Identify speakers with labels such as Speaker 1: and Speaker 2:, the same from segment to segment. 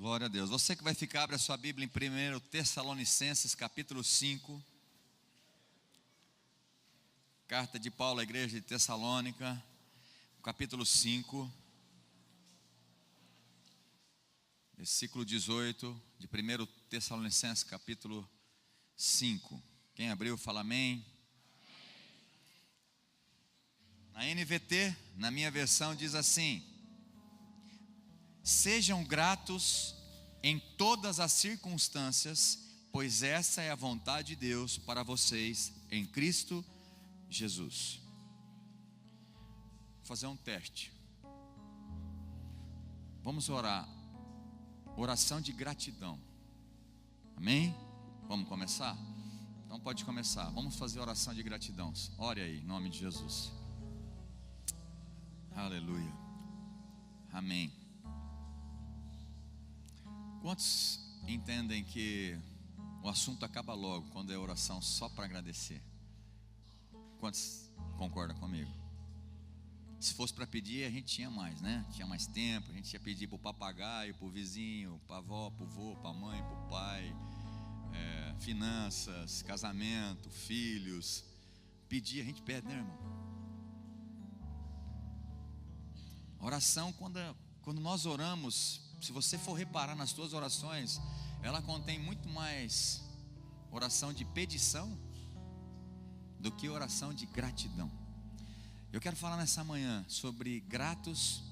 Speaker 1: Glória a Deus. Você que vai ficar, abre a sua Bíblia em 1 Tessalonicenses, capítulo 5. Carta de Paulo à igreja de Tessalônica, capítulo 5. Versículo 18 de 1 Tessalonicenses, capítulo 5. Quem abriu, fala amém. Na NVT, na minha versão, diz assim: sejam gratos em todas as circunstâncias, pois essa é a vontade de Deus para vocês em Cristo Jesus. Vou fazer um teste. Vamos orar. Oração de gratidão. Amém? Vamos começar? Então pode começar. Vamos fazer oração de gratidão. Ore aí, em nome de Jesus. Aleluia. Amém. Quantos entendem que o assunto acaba logo quando é oração só para agradecer? Quantos concordam comigo? Se fosse para pedir, a gente tinha mais, né? Tinha mais tempo, a gente ia pedir para o papagaio, para o vizinho, para a avó, para o vô, para a mãe, para o pai, finanças, casamento, filhos. Pedir, a gente pede, né, irmão? Oração, quando nós oramos, se você for reparar nas suas orações, ela contém muito mais oração de petição do que oração de gratidão. Eu quero falar nessa manhã sobre gratos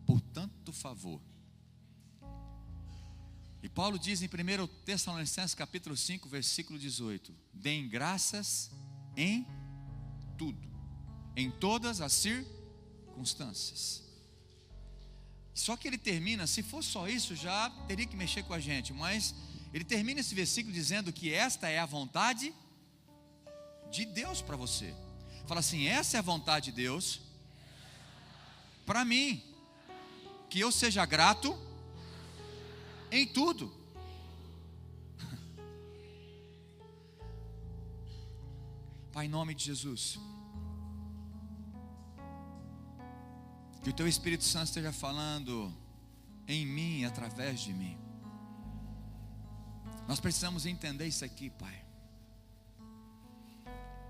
Speaker 1: por tanto favor. E Paulo diz em 1 Tessalonicenses capítulo 5, versículo 18: deem graças em tudo, em todas as circunstâncias. Só que ele termina, se for só isso, já teria que mexer com a gente, mas ele termina esse versículo dizendo que esta é a vontade de Deus para você. Fala assim: essa é a vontade de Deus para mim, que eu seja grato em tudo. Pai, em nome de Jesus, que o Teu Espírito Santo esteja falando em mim e através de mim. Nós precisamos entender isso aqui, Pai.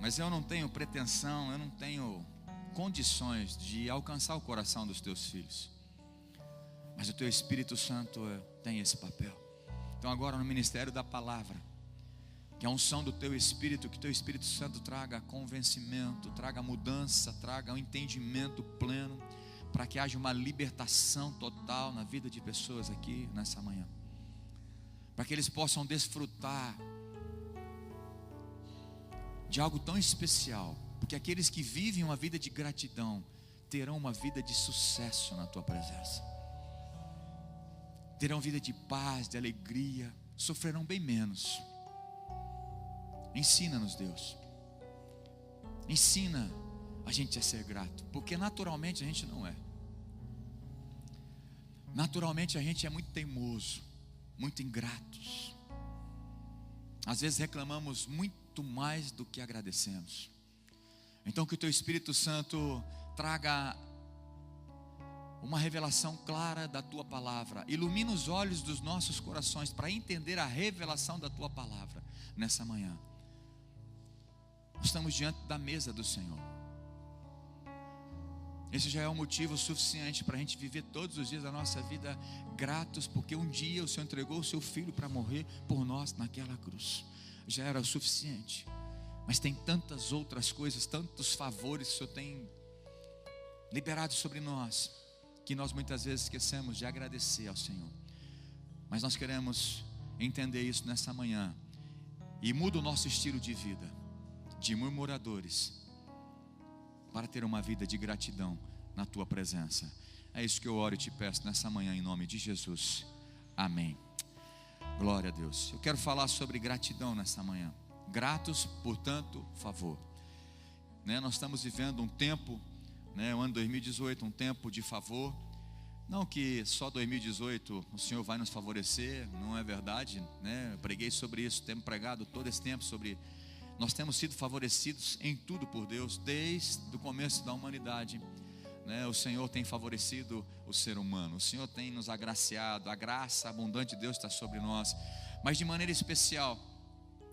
Speaker 1: Mas eu não tenho pretensão, eu não tenho condições de alcançar o coração dos Teus filhos. Mas o Teu Espírito Santo tem esse papel. Então agora no ministério da palavra, que a unção do Teu Espírito, que Teu Espírito Santo traga convencimento, traga mudança, traga um entendimento pleno, para que haja uma libertação total na vida de pessoas aqui nessa manhã, para que eles possam desfrutar de algo tão especial, porque aqueles que vivem uma vida de gratidão terão uma vida de sucesso na Tua presença, terão vida de paz, de alegria, sofrerão bem menos. Ensina-nos, Deus, ensina a gente a ser grato, porque naturalmente a gente não é. Naturalmente a gente é muito teimoso, muito ingratos. Às vezes reclamamos muito mais do que agradecemos. Então que o Teu Espírito Santo traga uma revelação clara da Tua palavra. Ilumina os olhos dos nossos corações para entender a revelação da Tua palavra nessa manhã. Nós estamos diante da mesa do Senhor. Esse já é um motivo suficiente para a gente viver todos os dias da nossa vida gratos, porque um dia o Senhor entregou o Seu Filho para morrer por nós naquela cruz. Já era o suficiente. Mas tem tantas outras coisas, tantos favores que o Senhor tem liberado sobre nós, que nós muitas vezes esquecemos de agradecer ao Senhor. Mas nós queremos entender isso nessa manhã, e muda o nosso estilo de vida, de murmuradores, para ter uma vida de gratidão na Tua presença. É isso que eu oro e te peço nessa manhã, em nome de Jesus. Amém. Glória a Deus. Eu quero falar sobre gratidão nessa manhã. Gratos por tanto favor. Nós estamos vivendo um tempo, o ano 2018, um tempo de favor. Não que só 2018 o Senhor vai nos favorecer, não é verdade, Eu preguei sobre isso, temos pregado todo esse tempo sobre... Nós temos sido favorecidos em tudo por Deus, desde o começo da humanidade. né, o Senhor tem favorecido o ser humano, o Senhor tem nos agraciado, a graça abundante de Deus está sobre nós, mas de maneira especial,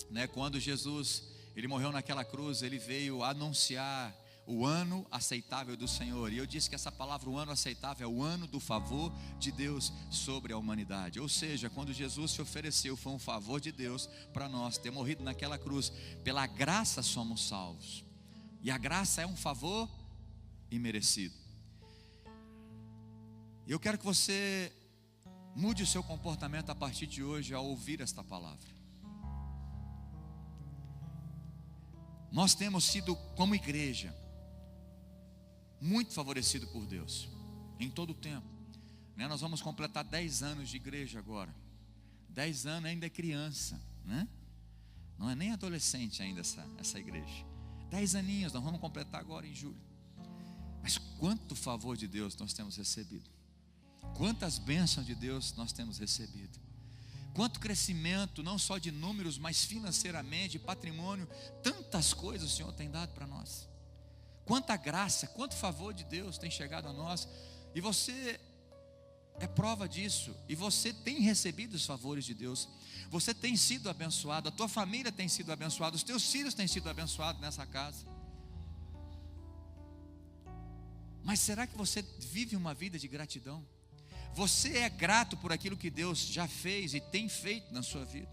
Speaker 1: né, quando Jesus, ele morreu naquela cruz, ele veio anunciar o ano aceitável do Senhor, e eu disse que essa palavra, o ano aceitável, é o ano do favor de Deus sobre a humanidade, ou seja, quando Jesus se ofereceu, foi um favor de Deus para nós, ter morrido naquela cruz, pela graça somos salvos, e a graça é um favor imerecido. Eu quero que você mude o seu comportamento a partir de hoje ao ouvir esta palavra. Nós temos sido, como igreja, muito favorecido por Deus, em todo o tempo, né? Nós vamos completar 10 anos de igreja agora. 10 anos ainda é criança, né? Não é nem adolescente ainda essa igreja. 10 aninhos, nós vamos completar agora em julho. Mas quanto favor de Deus nós temos recebido, quantas bênçãos de Deus nós temos recebido, quanto crescimento, não só de números, mas financeiramente, de patrimônio, tantas coisas o Senhor tem dado para nós, quanta graça, quanto favor de Deus tem chegado a nós, e você é prova disso, e você tem recebido os favores de Deus, você tem sido abençoado, a tua família tem sido abençoada, os teus filhos têm sido abençoados nessa casa. Mas será que você vive uma vida de gratidão? Você é grato por aquilo que Deus já fez e tem feito na sua vida?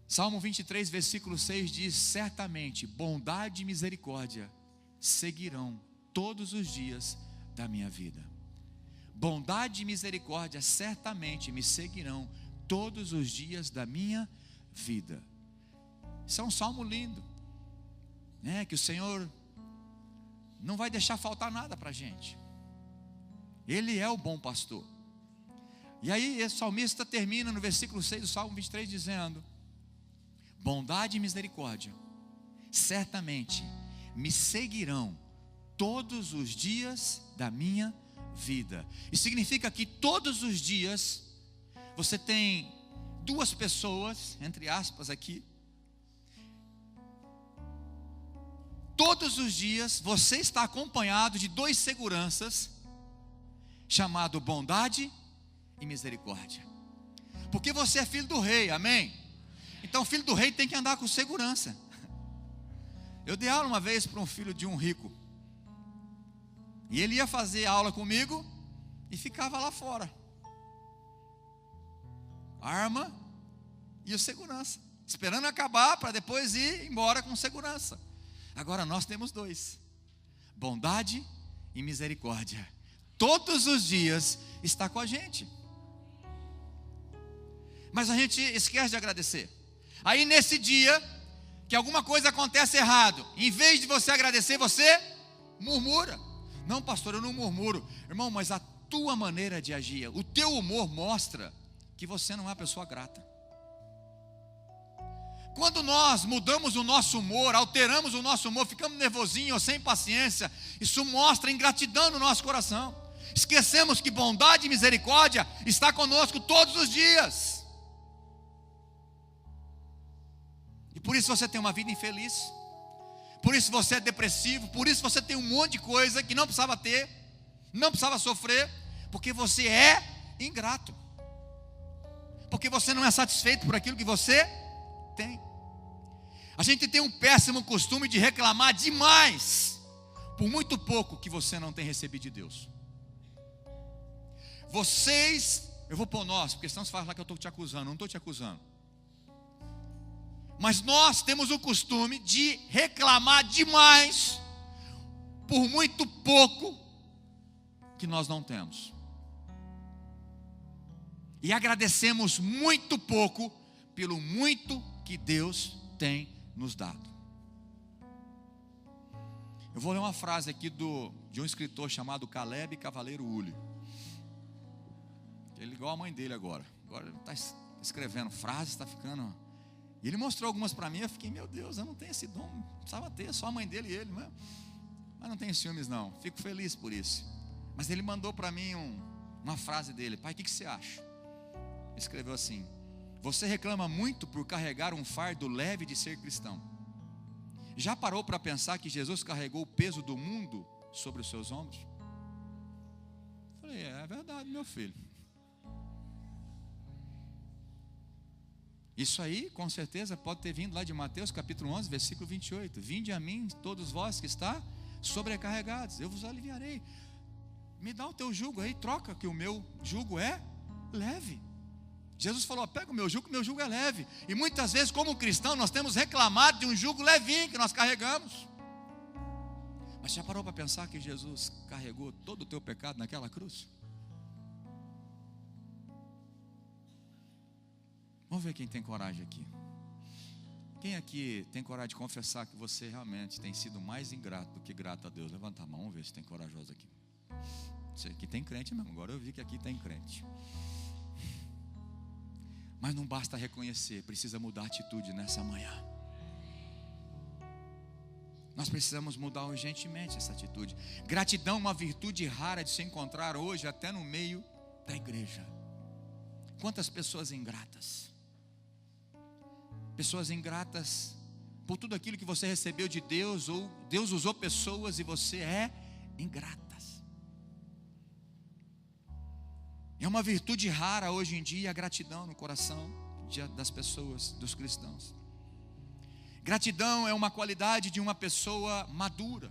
Speaker 1: Salmo 23, versículo 6 diz: certamente bondade e misericórdia seguirão todos os dias da minha vida. Bondade e misericórdia certamente me seguirão todos os dias da minha vida. Isso é um salmo lindo, né? Que o Senhor não vai deixar faltar nada para a gente. Ele é o bom pastor. E aí esse salmista termina no versículo 6 do Salmo 23 dizendo: bondade e misericórdia certamente me seguirão todos os dias da minha vida. Isso significa que todos os dias você tem duas pessoas, entre aspas aqui, todos os dias você está acompanhado de dois seguranças, chamado bondade e misericórdia, porque você é filho do rei, amém? Então o filho do rei tem que andar com segurança. Eu dei aula uma vez para um filho de um rico, e ele ia fazer aula comigo e ficava lá fora, arma e o segurança, esperando acabar para depois ir embora com segurança. Agora nós temos dois, bondade e misericórdia, todos os dias está com a gente. Mas a gente esquece de agradecer. Aí nesse dia que alguma coisa acontece errado, em vez de você agradecer, você murmura. Não, pastor, eu não murmuro. Irmão, mas a tua maneira de agir, o teu humor mostra que você não é uma pessoa grata. Quando nós mudamos o nosso humor, alteramos o nosso humor, ficamos nervosinhos ou sem paciência, isso mostra ingratidão no nosso coração. Esquecemos que bondade e misericórdia está conosco todos os dias. E por isso você tem uma vida infeliz, por isso você é depressivo, por isso você tem um monte de coisa que não precisava ter, não precisava sofrer, porque você é ingrato, porque você não é satisfeito por aquilo que você tem. A gente tem um péssimo costume de reclamar demais por muito pouco que você não tem recebido de Deus. Vocês, eu vou pôr nós, porque senão você fala que eu estou te acusando. Não estou te acusando, mas nós temos o costume de reclamar demais por muito pouco que nós não temos, e agradecemos muito pouco pelo muito que Deus tem nos dado. Eu vou ler uma frase aqui de um escritor chamado Caleb Cavaleiro Uli. Ele é igual a mãe dele agora ele está escrevendo frases, está ficando. E ele mostrou algumas para mim, eu fiquei, meu Deus, eu não tenho esse dom, precisava ter, só a mãe dele e ele, mas não tenho ciúmes não, fico feliz por isso. Mas ele mandou para mim uma frase dele: pai, o que você acha? Ele escreveu assim: você reclama muito por carregar um fardo leve de ser cristão. Já parou para pensar que Jesus carregou o peso do mundo sobre os seus ombros? Falei, é verdade, meu filho. Isso aí, com certeza, pode ter vindo lá de Mateus, capítulo 11, versículo 28. Vinde a mim, todos vós que está sobrecarregados, eu vos aliviarei. Me dá o teu jugo aí, troca, que o meu jugo é leve. Jesus falou, pega o meu jugo é leve. E muitas vezes, como cristão, nós temos reclamado de um jugo levinho que nós carregamos. Mas já parou para pensar que Jesus carregou todo o teu pecado naquela cruz? Vamos ver quem tem coragem aqui. Quem aqui tem coragem de confessar que você realmente tem sido mais ingrato do que grato a Deus? Levanta a mão, vamos ver se tem corajoso aqui. Você aqui tem crente mesmo, agora eu vi que aqui tem crente. Mas não basta reconhecer, precisa mudar a atitude nessa manhã. Nós precisamos mudar urgentemente essa atitude. Gratidão é uma virtude rara de se encontrar hoje, até no meio da igreja. Quantas pessoas ingratas? Pessoas ingratas por tudo aquilo que você recebeu de Deus, ou Deus usou pessoas e você é ingrata. É uma virtude rara hoje em dia a gratidão no coração das pessoas, dos cristãos. Gratidão é uma qualidade de uma pessoa madura.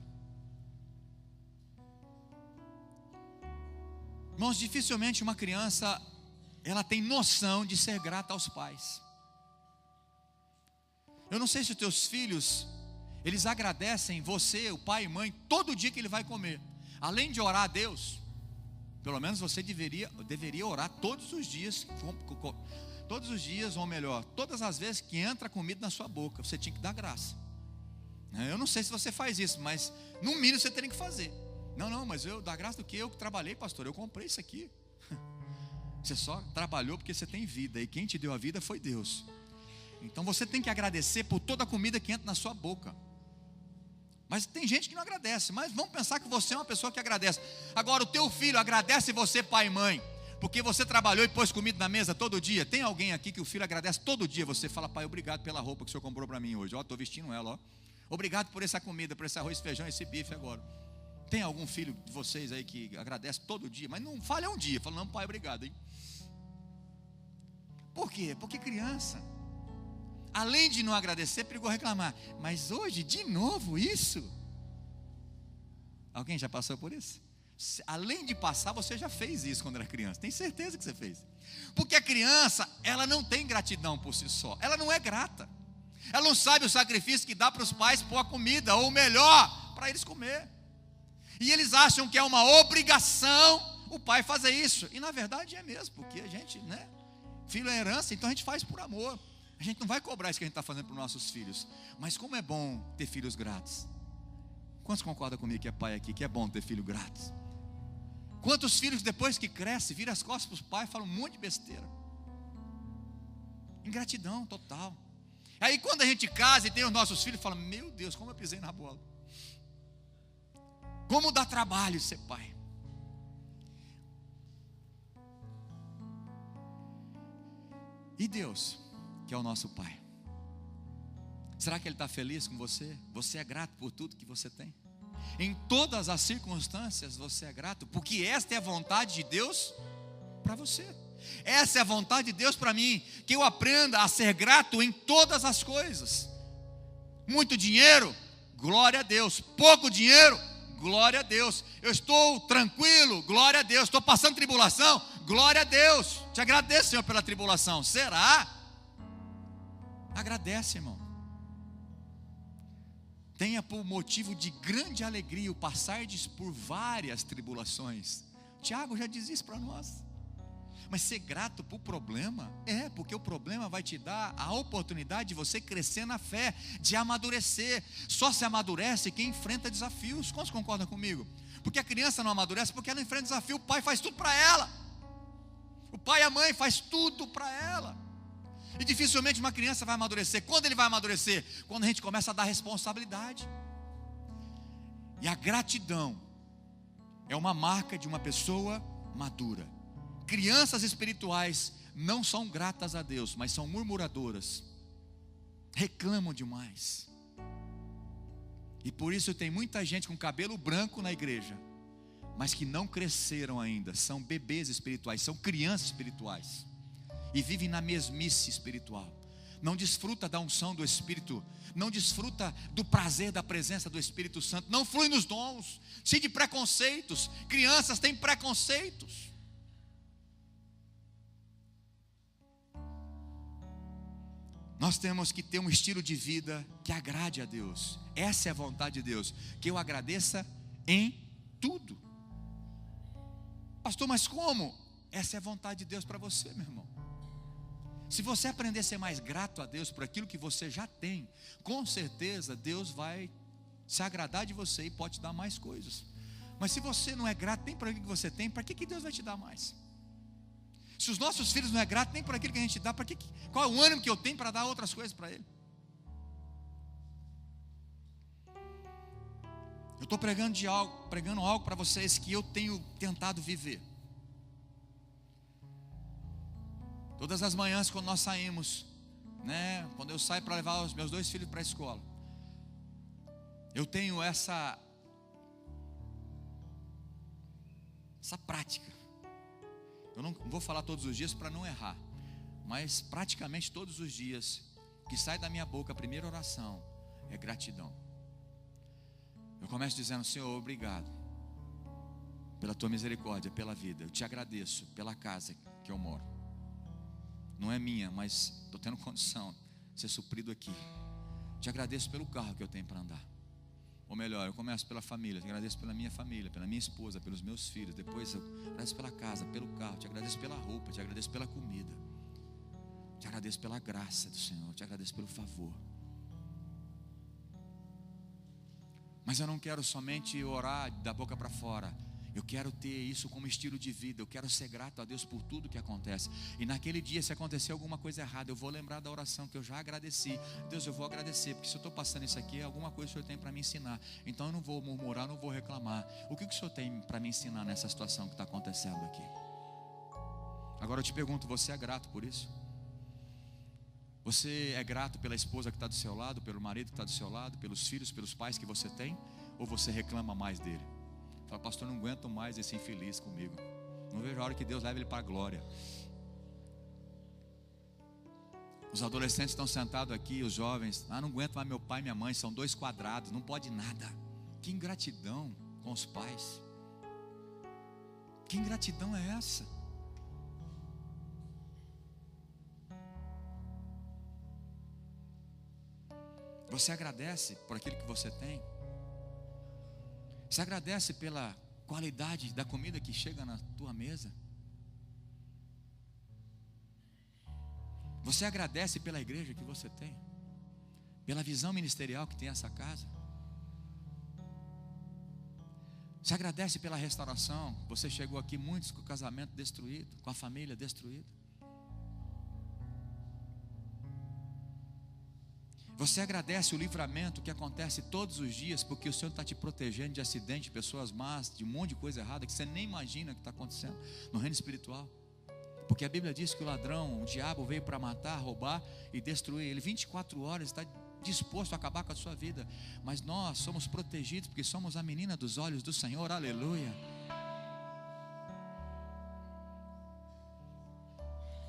Speaker 1: Irmãos, dificilmente uma criança ela tem noção de ser grata aos pais. Eu não sei se os teus filhos eles agradecem você, o pai e mãe, todo dia que ele vai comer. Além de orar a Deus, pelo menos você deveria orar todos os dias, ou melhor, todas as vezes que entra comida na sua boca, você tinha que dar graça. Eu não sei se você faz isso, mas no mínimo você teria que fazer. Não, mas eu dá graça do que eu que trabalhei, pastor, eu comprei isso aqui. Você só trabalhou porque você tem vida, e quem te deu a vida foi Deus. Então você tem que agradecer por toda a comida que entra na sua boca. Mas tem gente que não agradece. Mas vamos pensar que você é uma pessoa que agradece. Agora o teu filho agradece você, pai e mãe, porque você trabalhou e pôs comida na mesa todo dia. Tem alguém aqui que o filho agradece todo dia? Você fala, pai, obrigado pela roupa que o senhor comprou para mim hoje. Ó, estou vestindo ela, ó. Obrigado por essa comida, por esse arroz, feijão, esse bife agora. Tem algum filho de vocês aí que agradece todo dia? Mas não falha um dia. Fala, não, pai, obrigado, hein? Por quê? Porque criança, além de não agradecer, perigou reclamar. Mas hoje, de novo, isso? Alguém já passou por isso? Além de passar, você já fez isso quando era criança. Tem certeza que você fez. Porque a criança, ela não tem gratidão por si só. Ela não é grata. Ela não sabe o sacrifício que dá para os pais pôr a comida, ou melhor, para eles comer. E eles acham que é uma obrigação o pai fazer isso. E na verdade é mesmo, porque a gente, né? Filho é herança, então a gente faz por amor. A gente não vai cobrar isso que a gente está fazendo para os nossos filhos. Mas como é bom ter filhos gratos. Quantos concordam comigo que é pai aqui, que é bom ter filho gratos? Quantos filhos depois que cresce, viram as costas para os pais, falam um monte de besteira. Ingratidão total. Aí quando a gente casa e tem os nossos filhos, fala, meu Deus, como eu pisei na bola. Como dá trabalho ser pai. E Deus, que é o nosso pai, será que Ele está feliz com você? Você é grato por tudo que você tem? Em todas as circunstâncias você é grato? Porque esta é a vontade de Deus para você. Essa é a vontade de Deus para mim, que eu aprenda a ser grato em todas as coisas. Muito dinheiro, glória a Deus. Pouco dinheiro, glória a Deus. Eu estou tranquilo, glória a Deus. Estou passando tribulação, glória a Deus. Te agradeço, Senhor, pela tribulação. Será? Agradece, irmão. Tenha por motivo de grande alegria o passardes por várias tribulações. Tiago já diz isso para nós. Mas ser grato por problema, porque o problema vai te dar a oportunidade de você crescer na fé, de amadurecer. Só se amadurece quem enfrenta desafios. Quantos concordam comigo? Porque a criança não amadurece porque ela enfrenta desafio. O pai faz tudo para ela. O pai e a mãe faz tudo para ela. E dificilmente uma criança vai amadurecer. Quando ele vai amadurecer? Quando a gente começa a dar responsabilidade. E a gratidão é uma marca de uma pessoa madura. Crianças espirituais não são gratas a Deus, mas são murmuradoras. Reclamam demais. E por isso tem muita gente com cabelo branco na igreja, mas que não cresceram ainda, são bebês espirituais, são crianças espirituais, e vivem na mesmice espiritual. Não desfruta da unção do Espírito, não desfruta do prazer da presença do Espírito Santo, não flui nos dons, cheio de preconceitos. Crianças têm preconceitos. Nós temos que ter um estilo de vida que agrade a Deus. Essa é a vontade de Deus, que eu agradeça em tudo. Pastor, mas como? Essa é a vontade de Deus para você, meu irmão. Se você aprender a ser mais grato a Deus por aquilo que você já tem, com certeza Deus vai se agradar de você e pode te dar mais coisas. Mas se você não é grato nem por aquilo que você tem, para que Deus vai te dar mais? Se os nossos filhos não é grato nem por aquilo que a gente dá, qual é o ânimo que eu tenho para dar outras coisas para ele? Eu estou pregando algo para vocês que eu tenho tentado viver. Todas as manhãs quando nós saímos, né, quando eu saio para levar os meus 2 filhos para a escola, eu tenho essa prática. Eu não vou falar todos os dias para não errar, mas praticamente todos os dias que sai da minha boca a primeira oração é gratidão. Eu começo dizendo: Senhor, obrigado pela tua misericórdia, pela vida. Eu te agradeço pela casa que eu moro. Não é minha, mas estou tendo condição de ser suprido aqui. Te agradeço pelo carro que eu tenho para andar. Ou melhor, eu começo pela família. Te agradeço pela minha família, pela minha esposa, pelos meus filhos. Depois eu agradeço pela casa, pelo carro. Te agradeço pela roupa, te agradeço pela comida. Te agradeço pela graça do Senhor. Te agradeço pelo favor. Mas eu não quero somente orar da boca para fora. Eu quero ter isso como estilo de vida. Eu quero ser grato a Deus por tudo que acontece. E naquele dia, se acontecer alguma coisa errada, eu vou lembrar da oração que eu já agradeci. Deus, eu vou agradecer, porque se eu estou passando isso aqui, alguma coisa o Senhor tem para me ensinar. Então eu não vou murmurar, não vou reclamar. O que o Senhor tem para me ensinar nessa situação que está acontecendo aqui? Agora eu te pergunto, você é grato por isso? Você é grato pela esposa que está do seu lado, pelo marido que está do seu lado, pelos filhos, pelos pais que você tem? Ou você reclama mais dele? Fala: pastor, não aguento mais esse infeliz comigo. Não vejo a hora que Deus leve ele para a glória. Os adolescentes estão sentados aqui, os jovens: não aguento mais meu pai e minha mãe, são 2 quadrados, não pode nada. Que ingratidão com os pais. Que ingratidão é essa? Você agradece por aquilo que você tem? Você agradece pela qualidade da comida que chega na tua mesa? Você agradece pela igreja que você tem? Pela visão ministerial que tem essa casa? Você agradece pela restauração? Você chegou aqui muitos com o casamento destruído, com a família destruída. Você agradece o livramento que acontece todos os dias, porque o Senhor está te protegendo de acidente, de pessoas más, de um monte de coisa errada que você nem imagina que está acontecendo no reino espiritual. Porque a Bíblia diz que o ladrão, o diabo, veio para matar, roubar e destruir. Ele 24 horas está disposto a acabar com a sua vida. Mas nós somos protegidos porque somos a menina dos olhos do Senhor. Aleluia.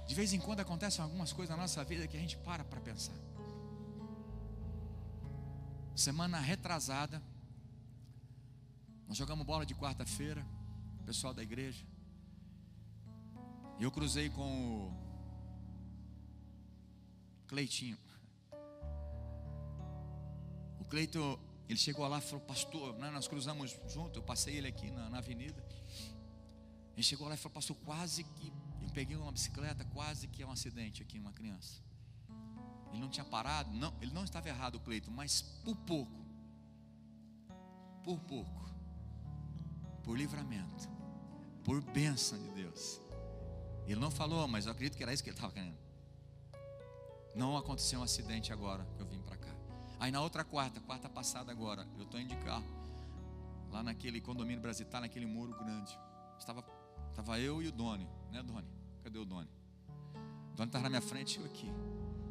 Speaker 1: De vez em quando acontecem algumas coisas na nossa vida que a gente para pensar. Semana retrasada, nós jogamos bola de quarta-feira, o pessoal da igreja, e eu cruzei com o Cleitinho. O Cleito, ele chegou lá e falou: pastor, né, nós cruzamos junto, eu passei ele aqui na avenida. Ele chegou lá e falou: pastor, quase que eu peguei uma bicicleta, quase que é um acidente aqui, uma criança. Ele não tinha parado, não, ele não estava errado, o Cleito, mas por pouco, por livramento, por bênção de Deus. Ele não falou, mas eu acredito que era isso que ele estava querendo. Não aconteceu um acidente agora que eu vim para cá. Aí na outra quarta passada agora, eu estou indo de carro, lá naquele condomínio Brasitar, naquele muro grande. Estava eu e o Doni, né, Doni? Cadê o Doni? O Doni estava na minha frente e eu aqui.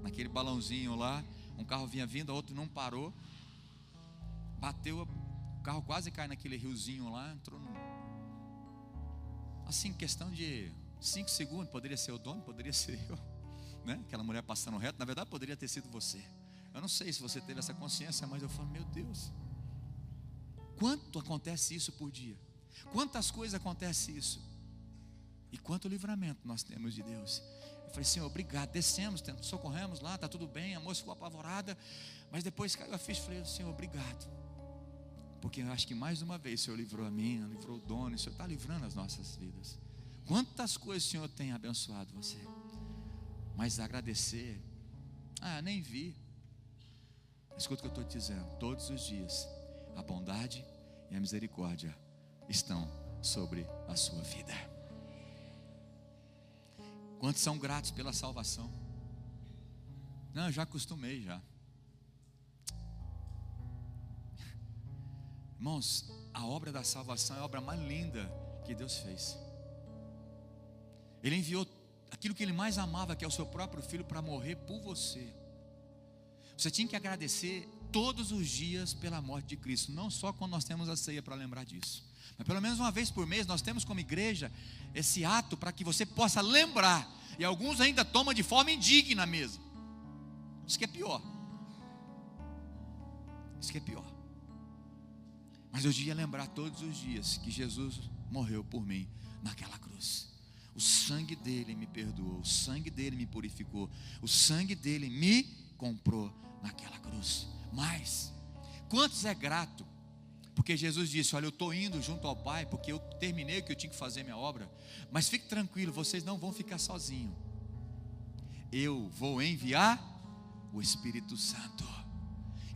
Speaker 1: Naquele balãozinho lá, um carro vinha vindo, o outro não parou. bateu, o carro quase cai naquele riozinho lá, entrou no... Assim, questão de 5 segundos, poderia ser o dono, poderia ser eu, né? Aquela mulher passando reto, na verdade poderia ter sido você. Eu não sei se você teve essa consciência, mas eu falo, meu Deus, quanto acontece isso por dia? Quantas coisas acontece isso? E quanto livramento nós temos de Deus. Eu falei, Senhor, obrigado. Descemos, socorremos lá, está tudo bem. A moça ficou apavorada, mas depois caiu a ficha. Falei, Senhor, obrigado, porque eu acho que mais uma vez o Senhor livrou a mim, livrou o dono. O Senhor está livrando as nossas vidas. Quantas coisas o Senhor tem abençoado você. Mas agradecer, nem vi. Escuta o que eu estou te dizendo. Todos os dias a bondade e a misericórdia estão sobre a sua vida. Quantos são gratos pela salvação? Não, eu já acostumei já. Irmãos, a obra da salvação é a obra mais linda que Deus fez. Ele enviou aquilo que Ele mais amava, que é o seu próprio Filho, para morrer por você. Você tinha que agradecer todos os dias pela morte de Cristo. Não só quando nós temos a ceia para lembrar disso, mas pelo menos uma vez por mês nós temos como igreja esse ato para que você possa lembrar. E alguns ainda tomam de forma indigna mesmo. Isso que é pior. Isso que é pior. Mas eu devia lembrar todos os dias que Jesus morreu por mim naquela cruz. O sangue dele me perdoou, o sangue dele me purificou, o sangue dele me comprou naquela cruz. Mas quantos é grato? Porque Jesus disse, olha, eu estou indo junto ao Pai, porque eu terminei o que eu tinha que fazer, minha obra. Mas fique tranquilo, vocês não vão ficar sozinhos. Eu vou enviar o Espírito Santo.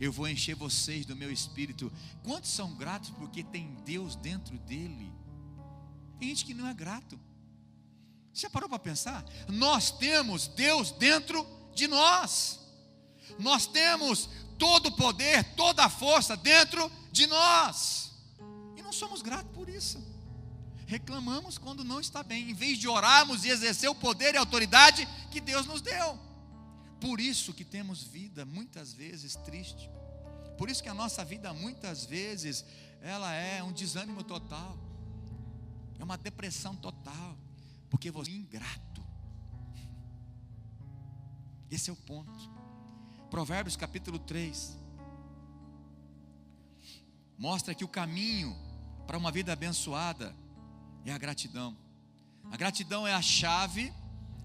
Speaker 1: Eu vou encher vocês do meu Espírito. Quantos são gratos porque tem Deus dentro dele? Tem gente que não é grato. Você já parou para pensar? Nós temos Deus dentro de nós. Nós temos todo o poder, toda a força dentro de nós. E não somos gratos por isso. Reclamamos quando não está bem, em vez de orarmos e exercer o poder e a autoridade que Deus nos deu. Por isso que temos vida muitas vezes triste. Por isso que a nossa vida muitas vezes ela é um desânimo total. É uma depressão total. Porque você é ingrato. Esse é o ponto. Provérbios capítulo 3 mostra que o caminho para uma vida abençoada é a gratidão. A gratidão é a chave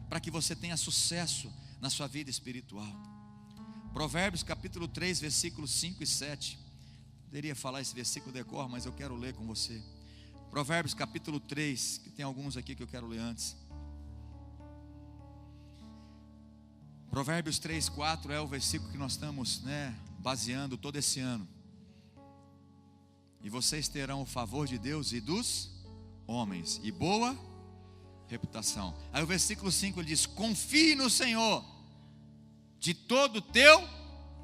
Speaker 1: para que você tenha sucesso na sua vida espiritual. Provérbios capítulo 3, versículos 5 e 7. Poderia falar esse versículo de cor, mas eu quero ler com você. Provérbios capítulo 3, que tem alguns aqui que eu quero ler antes. Provérbios 3, 4 é o versículo que nós estamos baseando todo esse ano. E vocês terão o favor de Deus e dos homens, e boa reputação. Aí o versículo 5 ele diz: confie no Senhor de todo o teu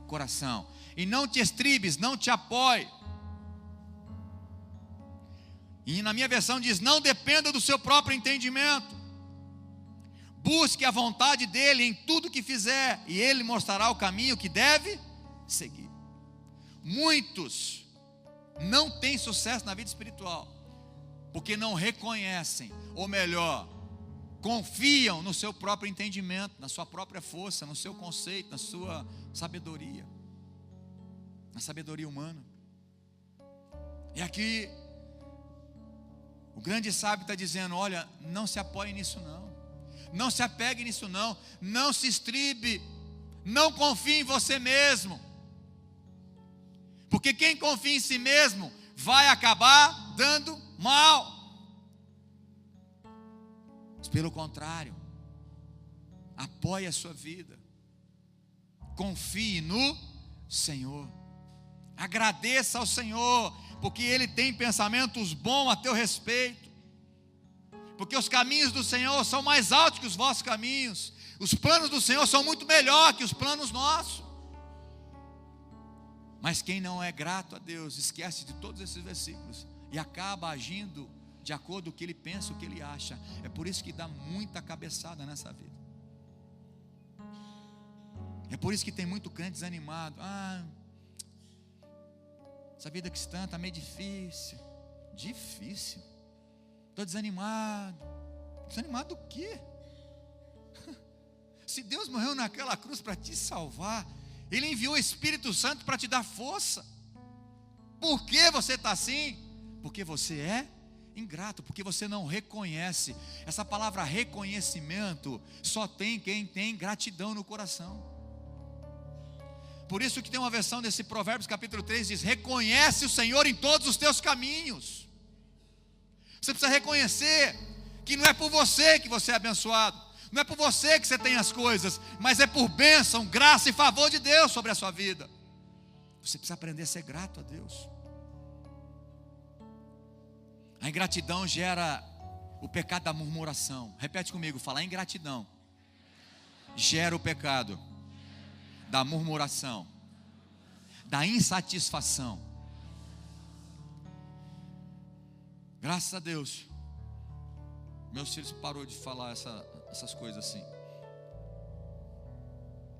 Speaker 1: coração, e não te estribes, não te apoie. E na minha versão diz: não dependa do seu próprio entendimento. Busque a vontade dele em tudo que fizer, e ele mostrará o caminho que deve seguir. Muitos não têm sucesso na vida espiritual porque não reconhecem, ou melhor, confiam no seu próprio entendimento, na sua própria força, no seu conceito, na sua sabedoria, na sabedoria humana. E aqui o grande sábio está dizendo: olha, não se apoie nisso não, não se apegue nisso não, não se estribe, não confie em você mesmo, porque quem confia em si mesmo vai acabar dando mal. Mas pelo contrário, apoie a sua vida, confie no Senhor, agradeça ao Senhor, porque Ele tem pensamentos bons a teu respeito, porque os caminhos do Senhor são mais altos que os vossos caminhos, os planos do Senhor são muito melhores que os planos nossos. Mas quem não é grato a Deus, esquece de todos esses versículos e acaba agindo de acordo com o que ele pensa, o que ele acha. É por isso que dá muita cabeçada nessa vida. É por isso que tem muito crente desanimado. essa vida cristã está meio difícil. Difícil? Estou desanimado. Desanimado do quê? Se Deus morreu naquela cruz para te salvar, Ele enviou o Espírito Santo para te dar força. Por que você está assim? Porque você é ingrato, porque você não reconhece. Essa palavra reconhecimento só tem quem tem gratidão no coração. Por isso que tem uma versão desse Provérbios capítulo 3, diz: reconhece o Senhor em todos os teus caminhos. Você precisa reconhecer que não é por você que você é abençoado, não é por você que você tem as coisas, mas é por bênção, graça e favor de Deus sobre a sua vida. Você precisa aprender a ser grato a Deus. A ingratidão gera o pecado da murmuração. Repete comigo, fala: ingratidão gera o pecado da murmuração, da insatisfação. Graças a Deus, meus filhos parou de falar essas coisas assim.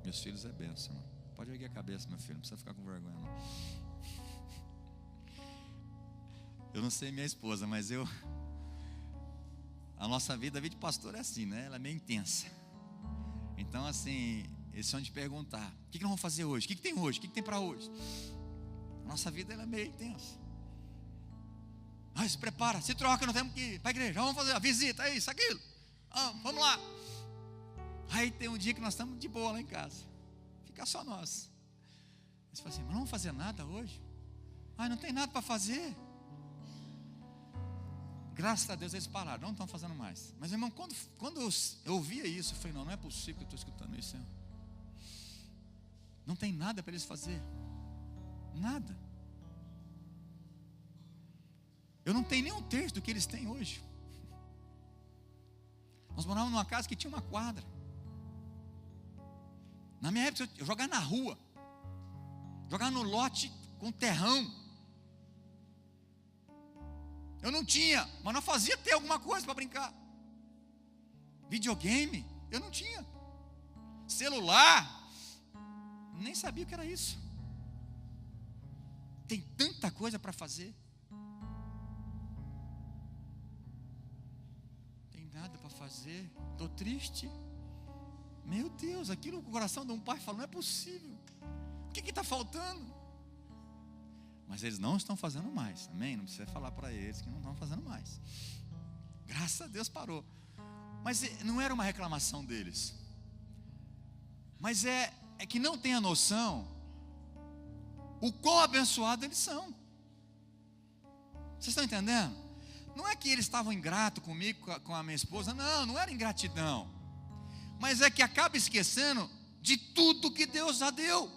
Speaker 1: Meus filhos é bênção, irmão. Pode erguer a cabeça, meu filho, não precisa ficar com vergonha, não. Eu não sei minha esposa, mas a nossa vida, a vida de pastor é assim, né? Ela é meio intensa. Então assim, eles são de perguntar: o que nós vamos fazer hoje? O que tem hoje? O que tem para hoje? A nossa vida ela é meio intensa. Se prepara, se troca, nós temos que ir para a igreja, vamos fazer a visita, isso, aquilo. Vamos lá. Aí tem um dia que nós estamos de boa lá em casa, fica só nós. Eles falam assim: mas não vamos fazer nada hoje? Não tem nada para fazer. Graças a Deus eles pararam, não estão fazendo mais. Mas irmão, quando eu ouvia isso, eu falei: não é possível que eu estou escutando isso, Senhor. Não tem nada para eles fazer. Nada. Eu não tenho nem um terço do que eles têm hoje. Nós morávamos numa casa que tinha uma quadra. Na minha época eu jogava na rua, jogava no lote com terrão. Eu não tinha, mas nós fazia ter alguma coisa para brincar. Videogame, eu não tinha. Celular, nem sabia o que era isso. Tem tanta coisa para fazer. Tem nada para fazer. Estou triste. Meu Deus, aquilo no coração de um pai fala: não é possível. O que está faltando? Mas eles não estão fazendo mais, amém? Não precisa falar para eles que não estão fazendo mais. Graças a Deus parou. Mas não era uma reclamação deles. Mas é que não tem a noção o quão abençoados eles são. Vocês estão entendendo? Não é que eles estavam ingratos comigo, com a minha esposa. Não era ingratidão. Mas é que acaba esquecendo de tudo que Deus já deu.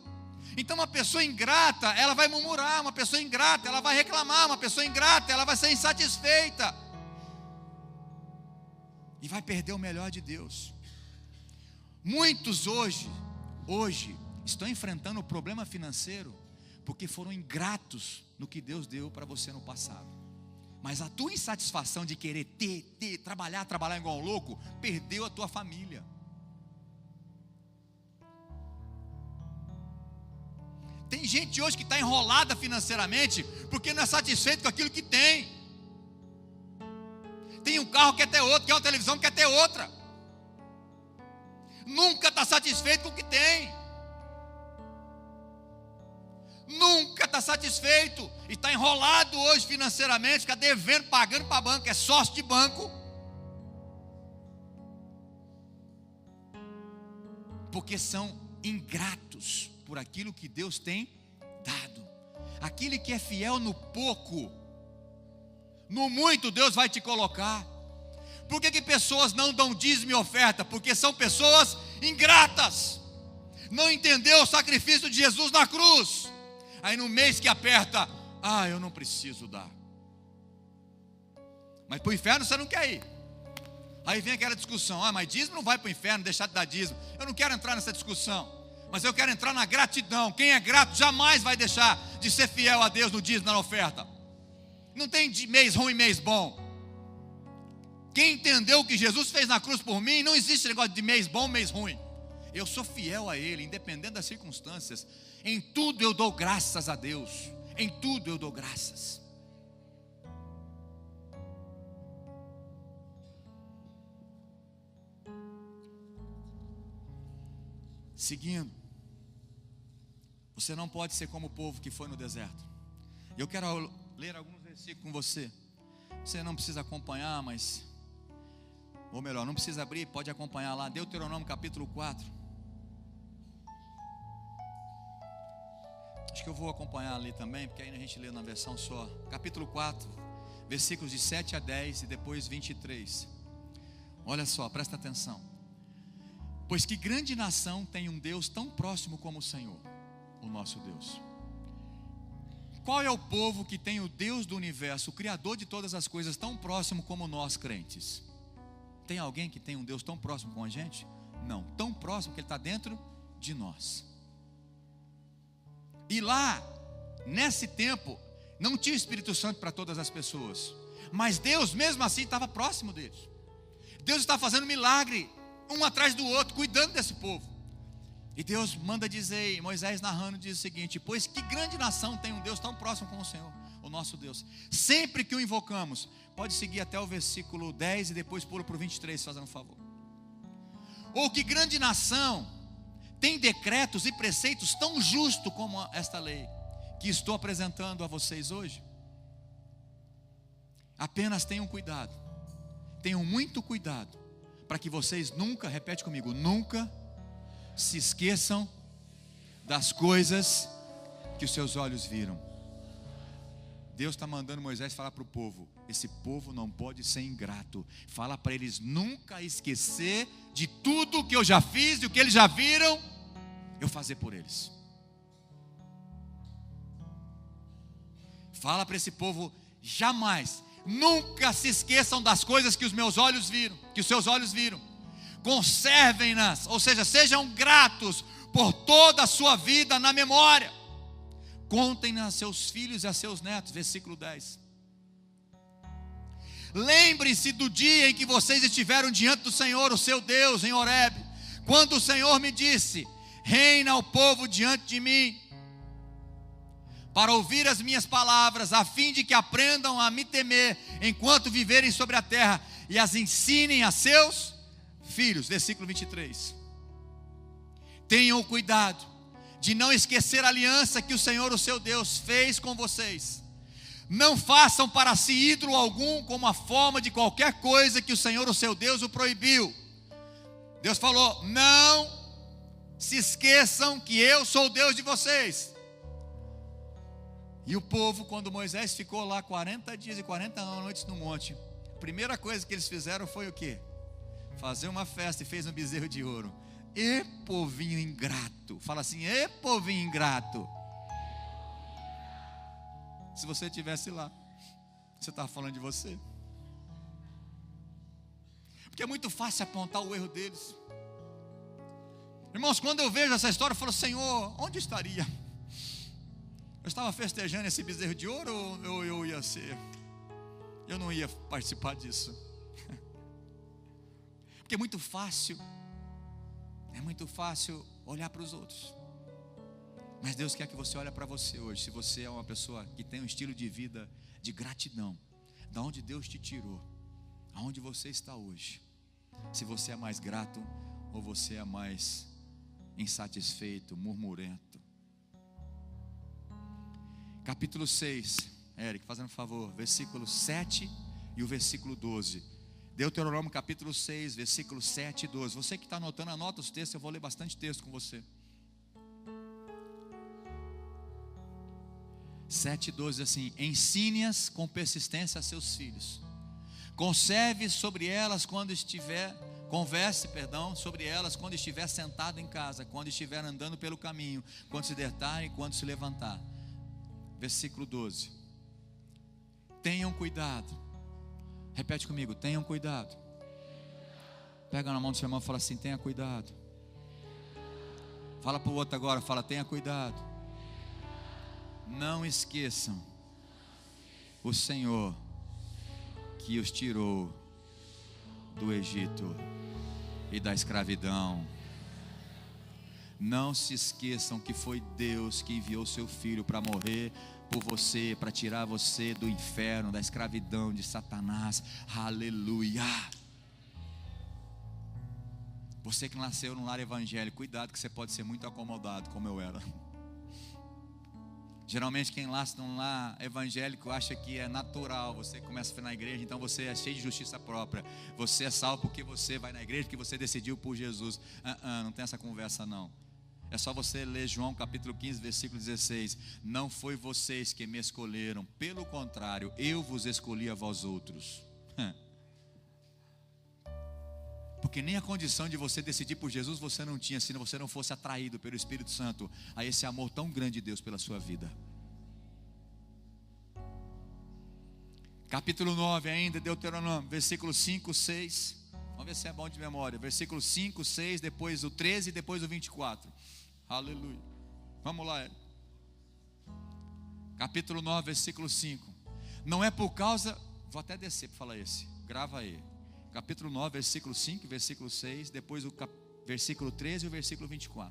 Speaker 1: Então uma pessoa ingrata, ela vai murmurar. Uma pessoa ingrata, ela vai reclamar. Uma pessoa ingrata, ela vai ser insatisfeita e vai perder o melhor de Deus. Muitos hoje estão enfrentando o problema financeiro porque foram ingratos no que Deus deu para você no passado. Mas a tua insatisfação de querer ter, trabalhar igual um louco, perdeu a tua família. Tem gente hoje que está enrolada financeiramente porque não é satisfeito com aquilo que tem. Tem um carro, quer ter outro, quer uma televisão, quer ter outra. Nunca está satisfeito com o que tem. Nunca está satisfeito. E está enrolado hoje financeiramente, fica devendo, pagando para banco, é sócio de banco. Porque são ingratos por aquilo que Deus tem dado. Aquele que é fiel no pouco, no muito Deus vai te colocar. Por que pessoas não dão dízimo e oferta? Porque são pessoas ingratas. Não entendeu o sacrifício de Jesus na cruz. Aí no mês que aperta, eu não preciso dar. Mas para o inferno você não quer ir. Aí vem aquela discussão: mas dízimo não vai para o inferno, deixar de dar dízimo. Eu não quero entrar nessa discussão. Mas eu quero entrar na gratidão. Quem é grato jamais vai deixar de ser fiel a Deus no dízimo, na oferta. Não tem mês ruim, mês bom. Quem entendeu o que Jesus fez na cruz por mim, não existe negócio de mês bom, mês ruim. Eu sou fiel a Ele, independente das circunstâncias. Em tudo eu dou graças a Deus. Em tudo eu dou graças. Seguindo, você não pode ser como o povo que foi no deserto. Eu quero ler alguns versículos com você. Você não precisa acompanhar, mas, ou melhor, não precisa abrir, pode acompanhar lá, Deuteronômio capítulo 4. Acho que eu vou acompanhar ali também, porque aí a gente lê na versão só. Capítulo 4, versículos de 7 a 10 e depois 23. Olha só, presta atenção. Pois que grande nação tem um Deus tão próximo como o Senhor, o nosso Deus. Qual é o povo que tem o Deus do universo, o Criador de todas as coisas, tão próximo como nós crentes? Tem alguém que tem um Deus tão próximo com a gente? Não, tão próximo que Ele está dentro de nós. E lá, nesse tempo, não tinha Espírito Santo para todas as pessoas, mas Deus mesmo assim estava próximo deles. Deus está fazendo milagre, um atrás do outro, cuidando desse povo. E Deus manda dizer, Moisés narrando diz o seguinte: pois que grande nação tem um Deus tão próximo como o Senhor, o nosso Deus. Sempre que o invocamos, pode seguir até o versículo 10 e depois pula para o 23, fazendo um favor. Ou que grande nação tem decretos e preceitos tão justos como esta lei que estou apresentando a vocês hoje? Apenas tenham cuidado, tenham muito cuidado, para que vocês nunca, repete comigo, nunca se esqueçam das coisas que os seus olhos viram. Deus está mandando Moisés falar para o povo: esse povo não pode ser ingrato. Fala para eles nunca esquecer de tudo que eu já fiz e o que eles já viram eu fazer por eles. Fala para esse povo: jamais, nunca se esqueçam das coisas que os meus olhos viram, que os seus olhos viram. Conservem-nas, ou seja, sejam gratos por toda a sua vida na memória. Contem-nas a seus filhos e a seus netos. Versículo 10. Lembrem-se do dia em que vocês estiveram diante do Senhor, o seu Deus, em Horebe, quando o Senhor me disse: reina o povo diante de mim, para ouvir as minhas palavras, a fim de que aprendam a me temer enquanto viverem sobre a terra, e as ensinem a seus filhos. Versículo 23. Tenham cuidado de não esquecer a aliança que o Senhor, o seu Deus, fez com vocês. Não façam para si ídolo algum como a forma de qualquer coisa que o Senhor, o seu Deus, o proibiu. Deus falou: não se esqueçam que eu sou o Deus de vocês. E o povo, quando Moisés ficou lá 40 dias e 40 noites no monte, a primeira coisa que eles fizeram foi o quê? Fazer uma festa, e fez um bezerro de ouro. E povinho ingrato. Fala assim: e povinho ingrato. Se você estivesse lá, você estava falando de você. Porque é muito fácil apontar o erro deles. Irmãos, quando eu vejo essa história, eu falo: Senhor, onde estaria? Eu estava festejando esse bezerro de ouro, ou eu ia ser? Eu não ia participar disso. Porque é muito fácil olhar para os outros. Mas Deus quer que você olhe para você hoje. Se você é uma pessoa que tem um estilo de vida de gratidão, da onde Deus te tirou, aonde você está hoje. Se você é mais grato ou você é mais insatisfeito, murmurento. Capítulo 6, Eric, fazendo um favor, versículo 7 e o versículo 12. Deuteronômio capítulo 6, versículos 7 e 12. Você que está anotando, anota os textos, eu vou ler bastante texto com você. 7 e 12 assim: ensine-as com persistência a seus filhos. Converse sobre elas quando estiver sentado em casa, quando estiver andando pelo caminho, quando se deitar e quando se levantar. Versículo 12. Tenham cuidado. Repete comigo: tenham cuidado. Pega na mão do seu irmão e fala assim: tenha cuidado. Fala para o outro agora, fala: tenha cuidado. Não esqueçam o Senhor que os tirou do Egito e da escravidão. Não se esqueçam que foi Deus que enviou seu filho para morrer por você, para tirar você do inferno, da escravidão de Satanás. Aleluia. Você que nasceu num lar evangélico, cuidado que você pode ser muito acomodado, como eu era. Geralmente quem nasce num lar evangélico acha que é natural. Você começa a ir na igreja, então você é cheio de justiça própria. Você é salvo porque você vai na igreja, porque você decidiu por Jesus. Não tem essa conversa não. É só você ler João capítulo 15, versículo 16. Não foi vocês que me escolheram, pelo contrário, eu vos escolhi a vós outros. Porque nem a condição de você decidir por Jesus você não tinha, se você não fosse atraído pelo Espírito Santo a esse amor tão grande de Deus pela sua vida. Capítulo 9 ainda, Deuteronômio, versículo 5, 6. Vamos ver se é bom de memória. Versículo 5, 6, depois o 13 e depois o 24. Aleluia. Vamos lá. Capítulo 9, versículo 5. Não é por causa... Vou até descer para falar esse. Grava aí. Capítulo 9, versículo 5, versículo 6, depois o versículo 13 e o versículo 24.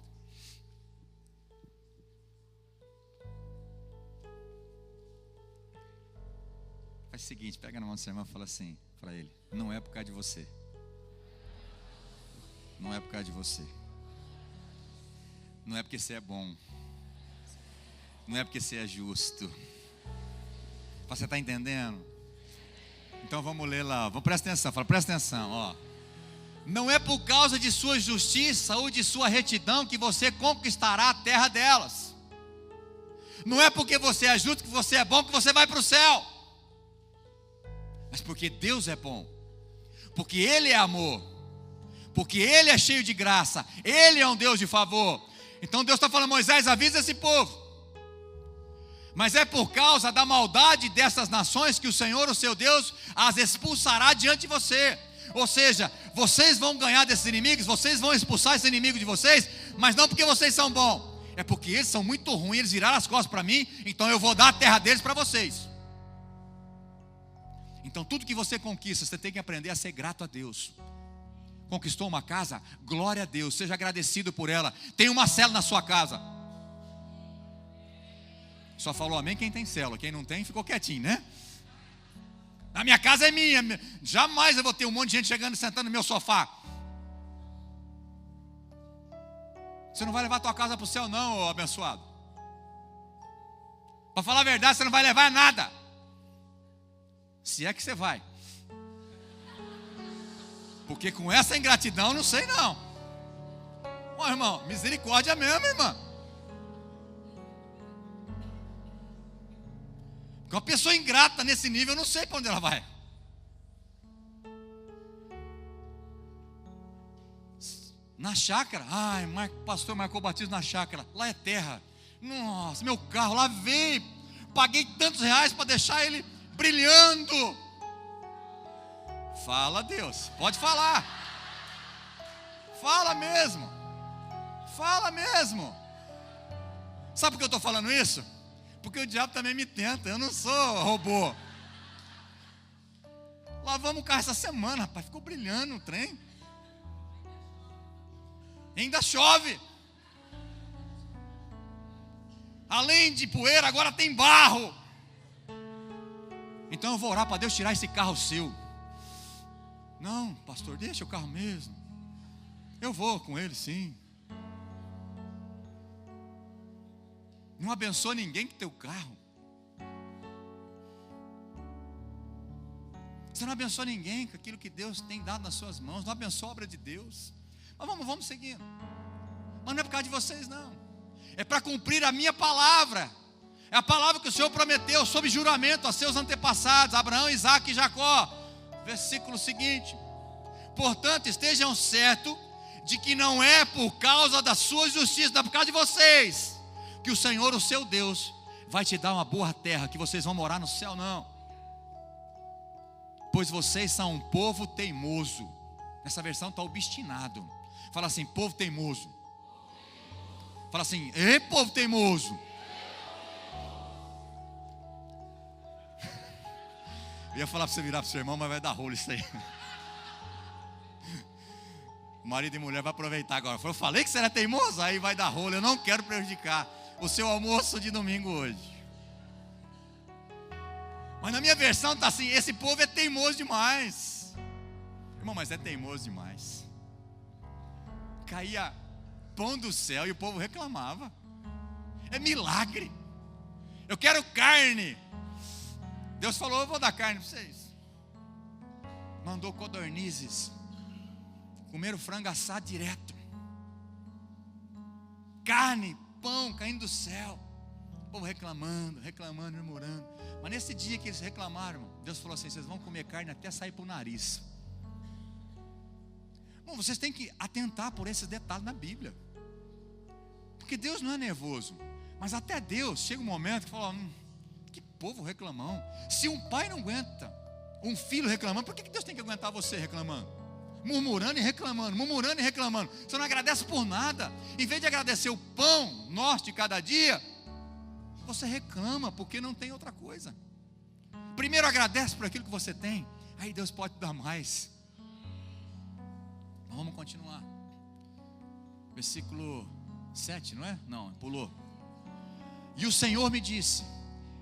Speaker 1: Faz o seguinte, pega na mão do seu irmão e fala assim para ele: não é por causa de você. Não é por causa de você. Não é porque você é bom. Não é porque você é justo. Você está entendendo? Então vamos ler lá, vamos, presta atenção, fala, presta atenção, ó. Não é por causa de sua justiça ou de sua retidão que você conquistará a terra delas. Não é porque você é justo, que você é bom, que você vai para o céu. Mas porque Deus é bom, porque Ele é amor, porque Ele é cheio de graça, Ele é um Deus de favor. Então Deus está falando: Moisés, avisa esse povo. Mas é por causa da maldade dessas nações que o Senhor, o seu Deus, as expulsará diante de você. Ou seja, vocês vão ganhar desses inimigos, vocês vão expulsar esse inimigo de vocês, mas não porque vocês são bons, é porque eles são muito ruins, eles viraram as costas para mim, então eu vou dar a terra deles para vocês. Então tudo que você conquista, você tem que aprender a ser grato a Deus. Conquistou uma casa? Glória a Deus, seja agradecido por ela. Tem uma célula na sua casa. Só falou amém quem tem célula, quem não tem ficou quietinho, né? A minha casa é minha, jamais eu vou ter um monte de gente chegando e sentando no meu sofá. Você não vai levar a tua casa para o céu não, ô abençoado. Para falar a verdade, você não vai levar nada. Se é que você vai. Porque com essa ingratidão, não sei não. Ó, irmão, misericórdia mesmo, irmão. Uma pessoa ingrata nesse nível, eu não sei para onde ela vai. Na chácara, pastor marcou o batismo na chácara. Lá é terra. Nossa, meu carro, lavei. Paguei tantos reais para deixar ele brilhando. Fala, Deus, pode falar. Fala mesmo. Fala mesmo. Sabe por que eu estou falando isso? Porque o diabo também me tenta, eu não sou robô. Lavamos o carro essa semana, rapaz, ficou brilhando o trem. Ainda chove. Além de poeira, agora tem barro. Então eu vou orar para Deus tirar esse carro seu. Não, pastor, deixa o carro mesmo. Eu vou com ele sim. Não abençoa ninguém com teu carro. Você não abençoa ninguém com aquilo que Deus tem dado nas suas mãos. Não abençoa a obra de Deus. Mas vamos seguindo. Mas não é por causa de vocês não. É para cumprir a minha palavra. É a palavra que o Senhor prometeu sob juramento a seus antepassados, Abraão, Isaque e Jacó. Versículo seguinte: portanto, estejam certos de que não é por causa da sua justiça, não é por causa de vocês, que o Senhor, o seu Deus, vai te dar uma boa terra, que vocês vão morar no céu, não. Pois vocês são um povo teimoso. Nessa versão está obstinado. Fala assim, povo teimoso. Fala assim, ei, povo teimoso. Eu ia falar para você virar para o seu irmão, mas vai dar rolo isso aí. Marido e mulher vai aproveitar agora. Eu falei que você era teimoso, aí vai dar rolo. Eu não quero prejudicar o seu almoço de domingo hoje. Mas na minha versão está assim: esse povo é teimoso demais. Irmão, mas é teimoso demais. Caía pão do céu e o povo reclamava. É milagre. Eu quero carne. Deus falou: eu vou dar carne para vocês. Mandou codornizes. Comeram frango assado direto. Carne, pão caindo do céu. O povo reclamando, murmurando. Mas nesse dia que eles reclamaram, Deus falou assim: vocês vão comer carne até sair para o nariz. Bom, vocês têm que atentar por esses detalhes na Bíblia. Porque Deus não é nervoso. Mas até Deus chega um momento que fala: que povo reclamão. Se um pai não aguenta um filho reclamando, por que Deus tem que aguentar você reclamando? Murmurando e reclamando, murmurando e reclamando. Você não agradece por nada. Em vez de agradecer o pão nosso de cada dia, você reclama porque não tem outra coisa. Primeiro agradece por aquilo que você tem, aí Deus pode te dar mais. Vamos continuar. Versículo 7, não é? Não, pulou. E o Senhor me disse: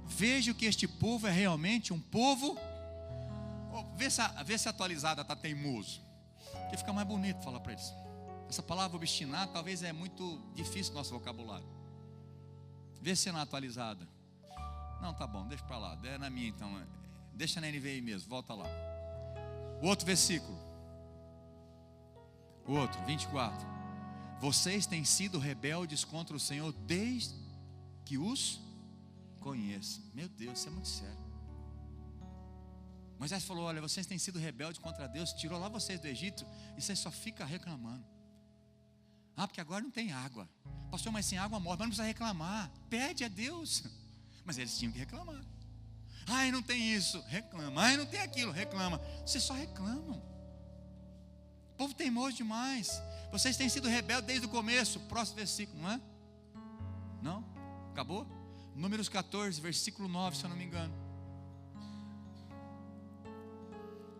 Speaker 1: vejo que este povo é realmente um povo. Vê se atualizada está teimoso, que fica mais bonito falar para eles. Essa palavra obstinar talvez é muito difícil no nosso vocabulário. Vê se é na atualizada. Não, tá bom, deixa para lá. É na minha então. Deixa na NVI mesmo, volta lá. O outro versículo. O outro, 24. Vocês têm sido rebeldes contra o Senhor desde que os conheço. Meu Deus, isso é muito sério. Moisés falou: olha, vocês têm sido rebeldes contra Deus, tirou lá vocês do Egito, e vocês só ficam reclamando. Porque agora não tem água. Pastor, mas sem água morre. Mas não precisa reclamar, pede a Deus. Mas eles tinham que reclamar. Não tem isso, reclama. Não tem aquilo, reclama. Vocês só reclamam. O povo teimoso demais. Vocês têm sido rebeldes desde o começo. Próximo versículo, não é? Não? Acabou? Números 14, versículo 9, se eu não me engano.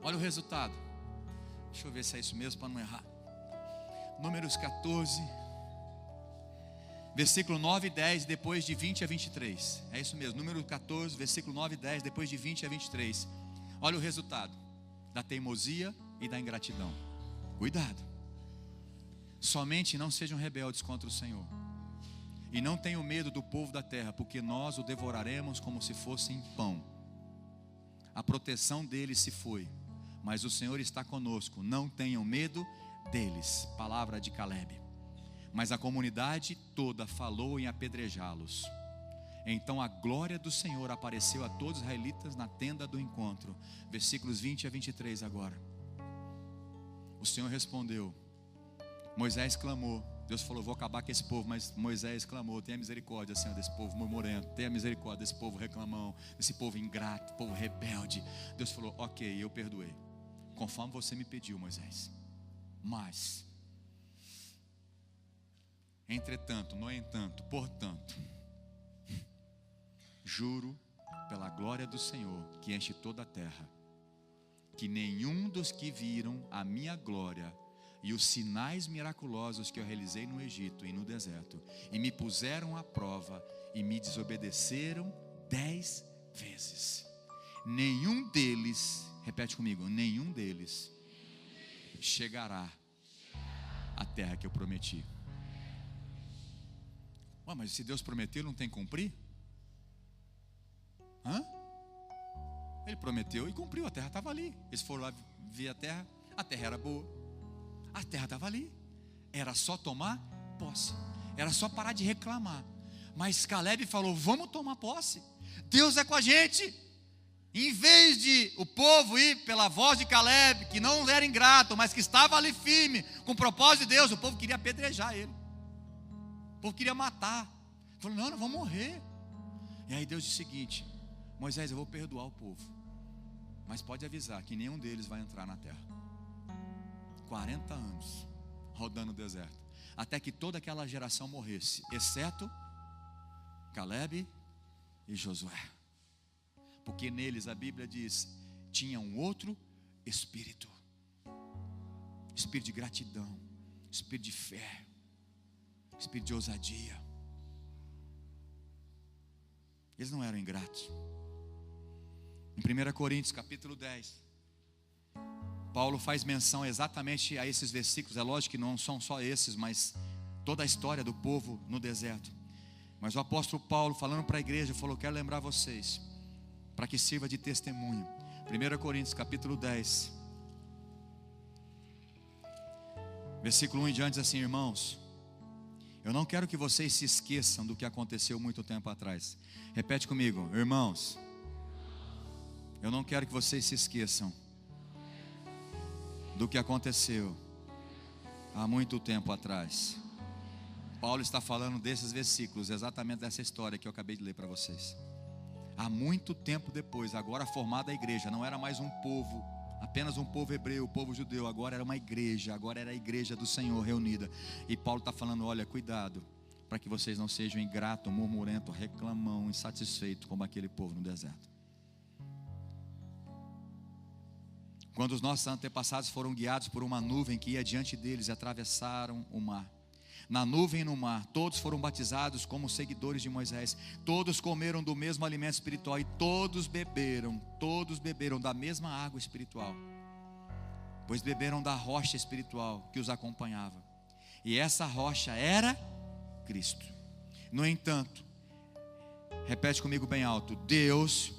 Speaker 1: Olha o resultado. Deixa eu ver se é isso mesmo para não errar. Números 14, versículo 9 e 10, depois de 20 a 23. É isso mesmo, número 14, versículo 9 e 10, depois de 20 a 23. Olha o resultado da teimosia e da ingratidão. Cuidado. Somente não sejam rebeldes contra o Senhor. E não tenham medo do povo da terra, porque nós o devoraremos como se fossem pão. A proteção deles se foi, mas o Senhor está conosco. Não tenham medo deles. Palavra de Caleb. Mas a comunidade toda falou em apedrejá-los. Então a glória do Senhor apareceu a todos os israelitas na tenda do encontro. Versículos 20 a 23 agora. O Senhor respondeu. Moisés clamou. Deus falou: vou acabar com esse povo. Mas Moisés clamou: tenha misericórdia, Senhor, desse povo murmurento. Tenha misericórdia desse povo reclamão, desse povo ingrato, povo rebelde. Deus falou: ok, eu perdoei, conforme você me pediu, Moisés. Mas entretanto, no entanto, portanto, juro pela glória do Senhor que enche toda a terra, que nenhum dos que viram a minha glória e os sinais miraculosos que eu realizei no Egito e no deserto, e me puseram à prova e me desobedeceram 10 vezes, nenhum deles, repete comigo, nenhum deles chegará à terra que eu prometi. Mas se Deus prometeu, não tem que cumprir? Ele prometeu e cumpriu, a terra estava ali. Eles foram lá ver a terra era boa, a terra estava ali, era só tomar posse, era só parar de reclamar. Mas Caleb falou: vamos tomar posse, Deus é com a gente. Em vez de o povo ir pela voz de Caleb, que não era ingrato, mas que estava ali firme, com o propósito de Deus, o povo queria apedrejar ele, o povo queria matar. Falou: não vou morrer. E aí Deus disse o seguinte: Moisés, eu vou perdoar o povo, mas pode avisar que nenhum deles vai entrar na terra. 40 anos rodando o deserto, até que toda aquela geração morresse, exceto Caleb e Josué. Porque neles, a Bíblia diz, tinha um outro espírito. Espírito de gratidão, espírito de fé, espírito de ousadia. Eles não eram ingratos. Em 1 Coríntios capítulo 10, Paulo faz menção exatamente a esses versículos. É lógico que não são só esses, mas toda a história do povo no deserto. Mas o apóstolo Paulo, falando para a igreja, falou: quero lembrar vocês, para que sirva de testemunho. 1 Coríntios capítulo 10, versículo 1 em diante diz assim: irmãos, eu não quero que vocês se esqueçam do que aconteceu muito tempo atrás. Repete comigo: irmãos, eu não quero que vocês se esqueçam do que aconteceu há muito tempo atrás. Paulo está falando desses versículos, exatamente dessa história que eu acabei de ler para vocês. Há muito tempo depois, agora formada a igreja, não era mais um povo, apenas um povo hebreu, o povo judeu, agora era uma igreja, agora era a igreja do Senhor reunida. E Paulo está falando: olha, cuidado, para que vocês não sejam ingrato, murmurento, reclamão, insatisfeito como aquele povo no deserto. Quando os nossos antepassados foram guiados por uma nuvem que ia diante deles e atravessaram o mar. Na nuvem e no mar, todos foram batizados como seguidores de Moisés. Todos comeram do mesmo alimento espiritual e todos beberam da mesma água espiritual, pois beberam da rocha espiritual que os acompanhava. E essa rocha era Cristo. No entanto, repete comigo bem alto: Deus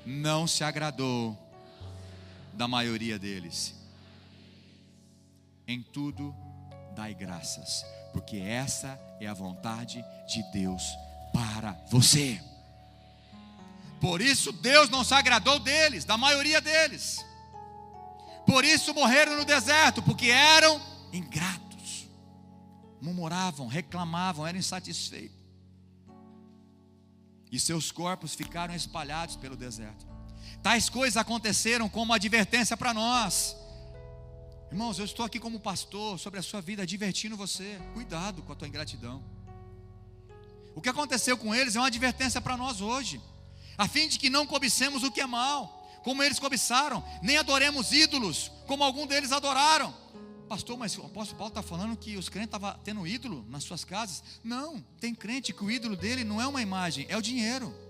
Speaker 1: não se agradou da maioria deles. Em tudo dai graças, porque essa é a vontade de Deus para você. Por isso Deus não se agradou deles, da maioria deles. Por isso morreram no deserto, porque eram ingratos, murmuravam, reclamavam, eram insatisfeitos, e seus corpos ficaram espalhados pelo deserto. Tais coisas aconteceram como advertência para nós. Irmãos, eu estou aqui como pastor sobre a sua vida, advertindo você: cuidado com a tua ingratidão. O que aconteceu com eles é uma advertência para nós hoje, a fim de que não cobicemos o que é mal, como eles cobiçaram, nem adoremos ídolos, como algum deles adoraram. Pastor, mas o apóstolo Paulo está falando que os crentes estavam tendo ídolo nas suas casas. Não, tem crente que o ídolo dele não é uma imagem, é o dinheiro.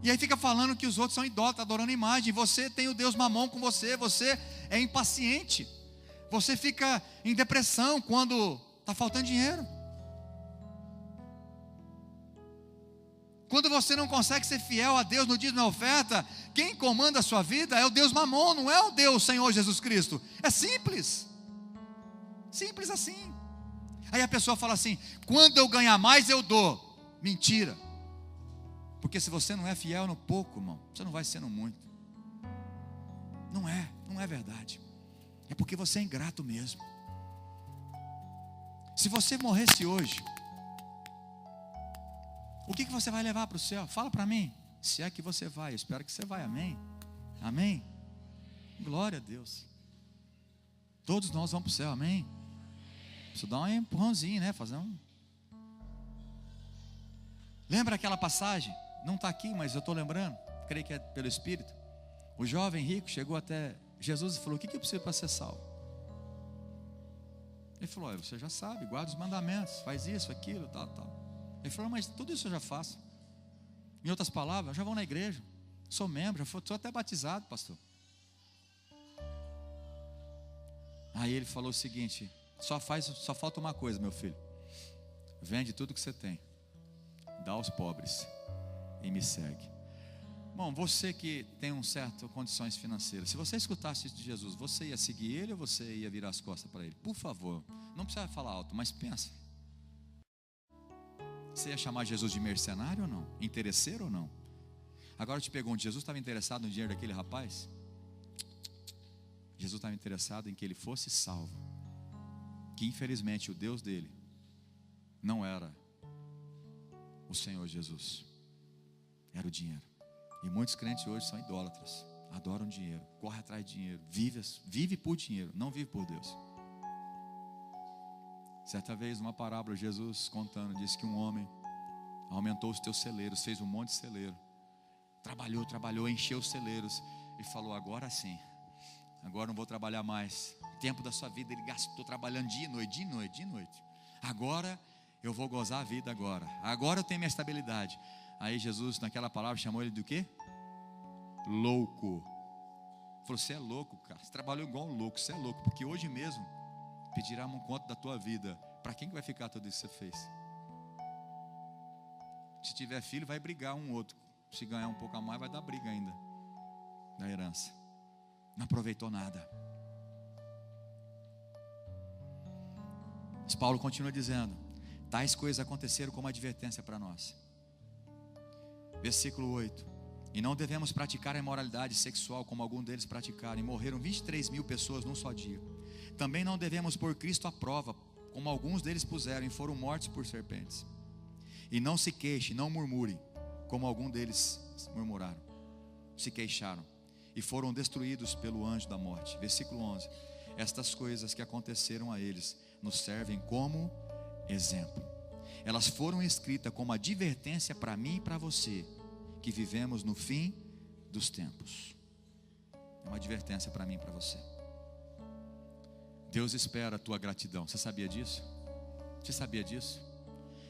Speaker 1: E aí fica falando que os outros são idólatras, adorando imagem. Você tem o Deus Mamon com você, você é impaciente, você fica em depressão quando está faltando dinheiro, quando você não consegue ser fiel a Deus no dízimo e na oferta. Quem comanda a sua vida é o Deus Mamon, não é o Deus Senhor Jesus Cristo. É simples, simples assim. Aí a pessoa fala assim: quando eu ganhar mais eu dou. Mentira. Porque se você não é fiel no pouco, irmão, você não vai ser no muito. Não é verdade. É porque você é ingrato mesmo. Se você morresse hoje, o que você vai levar para o céu? Fala para mim. Se é que você vai, eu espero que você vai, amém? Amém? Glória a Deus. Todos nós vamos para o céu, amém? Preciso dar um empurrãozinho, né? Fazer um... Lembra aquela passagem? Não está aqui, mas eu estou lembrando, creio que é pelo Espírito. O jovem rico chegou até Jesus e falou: o que eu preciso para ser salvo? Ele falou: olha, você já sabe, guarda os mandamentos, faz isso, aquilo, tal. Ele falou: mas tudo isso eu já faço. Em outras palavras, eu já vou na igreja, sou membro, já sou até batizado, pastor. Aí ele falou o seguinte: só falta uma coisa, meu filho. Vende tudo que você tem, dá aos pobres e me segue. Bom, você que tem um certo condições financeiras, se você escutasse isso de Jesus, você ia seguir ele ou você ia virar as costas para ele? Por favor, não precisa falar alto, mas pensa. Você ia chamar Jesus de mercenário ou não? Interesseiro ou não? Agora eu te pergunto: Jesus estava interessado no dinheiro daquele rapaz? Jesus estava interessado em que ele fosse salvo, que infelizmente o Deus dele não era o Senhor Jesus, era o dinheiro. E muitos crentes hoje são idólatras, adoram dinheiro, correm atrás de dinheiro, vive por dinheiro, não vive por Deus. Certa vez, numa parábola, Jesus contando, disse que um homem aumentou os teus celeiros, fez um monte de celeiro, trabalhou, encheu os celeiros e falou: agora sim, agora não vou trabalhar mais. O tempo da sua vida ele gastou trabalhando dia e noite. Agora eu vou gozar a vida agora eu tenho minha estabilidade. Aí Jesus, naquela palavra, chamou ele do quê? Louco. Falou, você é louco, cara. Você trabalhou igual um louco, você é louco. Porque hoje mesmo pedirá um conto da tua vida. Para quem que vai ficar tudo isso que você fez? Se tiver filho, vai brigar um outro. Se ganhar um pouco a mais, vai dar briga ainda da herança. Não aproveitou nada. Mas Paulo continua dizendo: tais coisas aconteceram como advertência para nós. Versículo 8: e não devemos praticar a imoralidade sexual como alguns deles praticaram, e morreram 23.000 pessoas num só dia. Também não devemos pôr Cristo à prova, como alguns deles puseram, e foram mortos por serpentes. E não se queixe, não murmure, como alguns deles murmuraram, se queixaram, e foram destruídos pelo anjo da morte. Versículo 11: estas coisas que aconteceram a eles nos servem como exemplo. Elas foram escritas como advertência para mim e para você, que vivemos no fim dos tempos. É uma advertência para mim e para você. Deus espera a tua gratidão. Você sabia disso? Você sabia disso?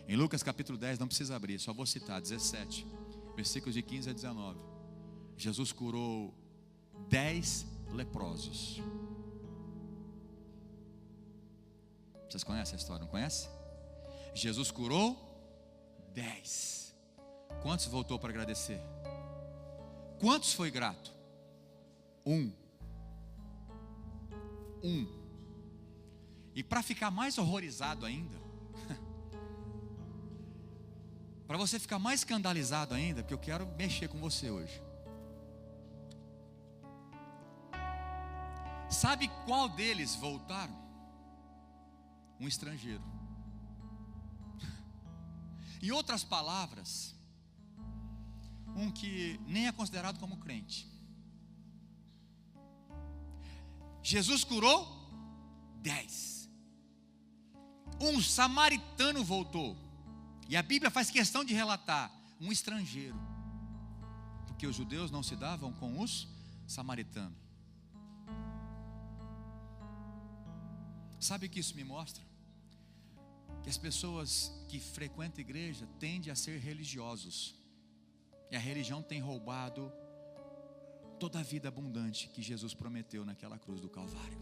Speaker 1: Em Lucas capítulo 10, não precisa abrir, só vou citar, 17, versículos de 15 a 19. Jesus curou 10 leprosos. Vocês conhecem a história, não conhece? Jesus curou 10. Quantos voltou para agradecer? Quantos foi grato? Um. E para ficar mais horrorizado ainda, para você ficar mais escandalizado ainda, porque eu quero mexer com você hoje. Sabe qual deles voltaram? Um estrangeiro. Em outras palavras, um que nem é considerado como crente. Jesus curou 10. Um samaritano voltou. E a Bíblia faz questão de relatar um estrangeiro, porque os judeus não se davam com os samaritanos. Sabe o que isso me mostra? Que as pessoas que frequentam a igreja tendem a ser religiosos, e a religião tem roubado toda a vida abundante que Jesus prometeu naquela cruz do Calvário.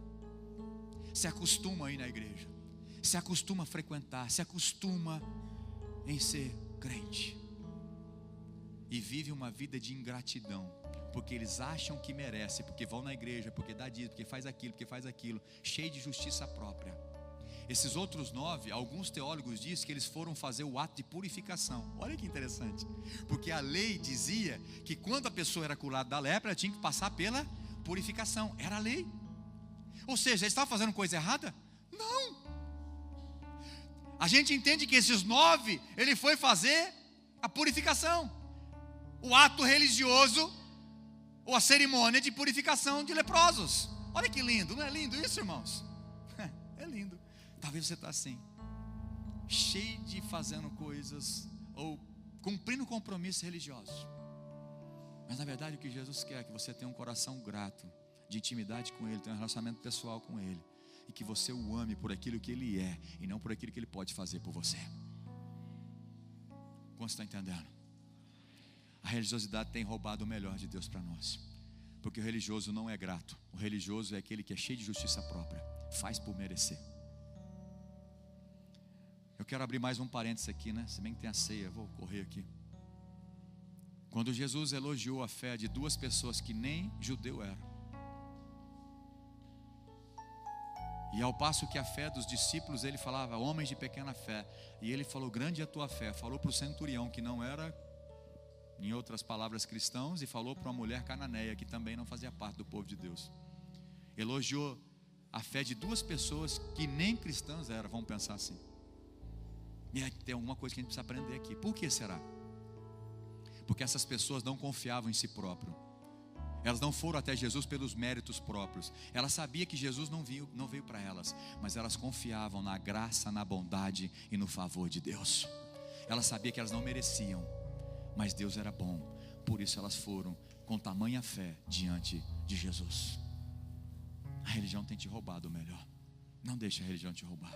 Speaker 1: Se acostuma a ir na igreja, se acostuma a frequentar, se acostuma em ser crente, e vive uma vida de ingratidão, porque eles acham que merece, porque vão na igreja, porque dá dízimo, porque faz aquilo, cheio de justiça própria. Esses outros 9, alguns teólogos dizem que eles foram fazer o ato de purificação. Olha que interessante, porque a lei dizia que quando a pessoa era curada da lepra, ela tinha que passar pela purificação, era a lei. Ou seja, eles estavam fazendo coisa errada? Não. A gente entende que esses 9, ele foi fazer a purificação, o ato religioso, ou a cerimônia de purificação de leprosos. Olha que lindo, não é lindo isso, irmãos? É lindo. Talvez você está assim, cheio de fazendo coisas, ou cumprindo compromissos religiosos. Mas na verdade o que Jesus quer é que você tenha um coração grato, de intimidade com Ele, tenha um relacionamento pessoal com Ele, e que você o ame por aquilo que Ele é, e não por aquilo que Ele pode fazer por você. Como você está entendendo? A religiosidade tem roubado o melhor de Deus para nós, porque o religioso não é grato. O religioso é aquele que é cheio de justiça própria, faz por merecer. Eu quero abrir mais um parênteses aqui, né? Se bem que tem a ceia, vou correr aqui. Quando Jesus elogiou a fé de 2 pessoas que nem judeu era, e ao passo que a fé dos discípulos, ele falava, homens de pequena fé, e ele falou, grande é a tua fé. Falou para o centurião, que não era, em outras palavras, cristãos, e falou para uma mulher cananeia, que também não fazia parte do povo de Deus. Elogiou a fé de 2 pessoas que nem cristãs eram, vamos pensar assim. E aí tem alguma coisa que a gente precisa aprender aqui. Por que será? Porque essas pessoas não confiavam em si próprio. Elas não foram até Jesus pelos méritos próprios. Elas sabiam que Jesus não veio para elas, mas elas confiavam na graça, na bondade e no favor de Deus. Elas sabiam que elas não mereciam, mas Deus era bom. Por isso elas foram com tamanha fé diante de Jesus. A religião tem te roubado o melhor. Não deixe a religião te roubar.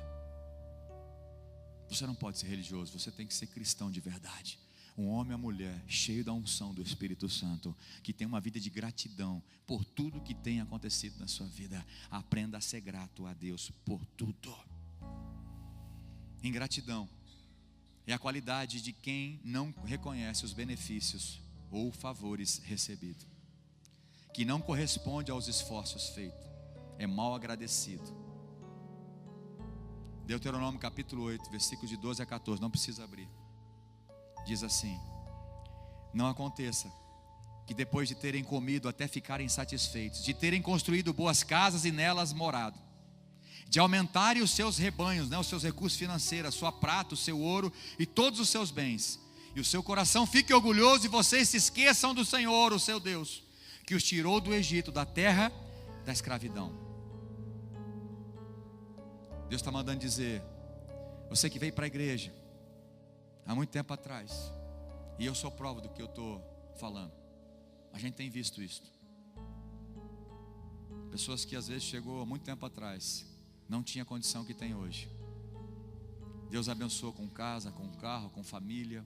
Speaker 1: Você não pode ser religioso, você tem que ser cristão de verdade. Um homem ou mulher cheio da unção do Espírito Santo, que tem uma vida de gratidão por tudo que tem acontecido na sua vida. Aprenda a ser grato a Deus por tudo. Ingratidão é a qualidade de quem não reconhece os benefícios ou favores recebidos, que não corresponde aos esforços feitos, é mal agradecido. Deuteronômio capítulo 8, versículos de 12 a 14, não precisa abrir. Diz assim: não aconteça que depois de terem comido até ficarem satisfeitos, de terem construído boas casas e nelas morado, de aumentarem os seus rebanhos, os seus recursos financeiros, a sua prata, o seu ouro e todos os seus bens, e o seu coração fique orgulhoso e vocês se esqueçam do Senhor, o seu Deus, que os tirou do Egito, da terra da escravidão. Deus está mandando dizer: você que veio para a igreja há muito tempo atrás, e eu sou prova do que eu estou falando, a gente tem visto isso. Pessoas que às vezes chegou há muito tempo atrás, não tinha a condição que tem hoje. Deus abençoou com casa, com carro, com família,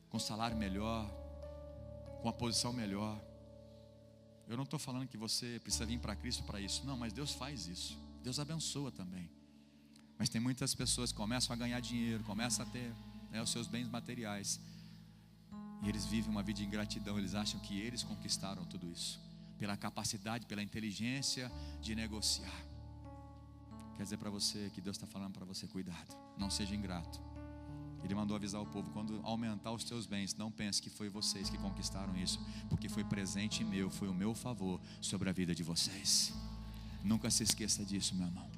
Speaker 1: com salário melhor, com a posição melhor. Eu não estou falando que você precisa vir para Cristo para isso, não, mas Deus faz isso, Deus abençoa também. Mas tem muitas pessoas que começam a ganhar dinheiro, começam a ter os seus bens materiais, e eles vivem uma vida de ingratidão. Eles acham que eles conquistaram tudo isso, pela capacidade, pela inteligência de negociar. Quer dizer para você que Deus está falando para você: cuidado, não seja ingrato. Ele mandou avisar o povo: quando aumentar os teus bens, não pense que foi vocês que conquistaram isso, porque foi presente meu, foi o meu favor sobre a vida de vocês. Nunca se esqueça disso, meu irmão.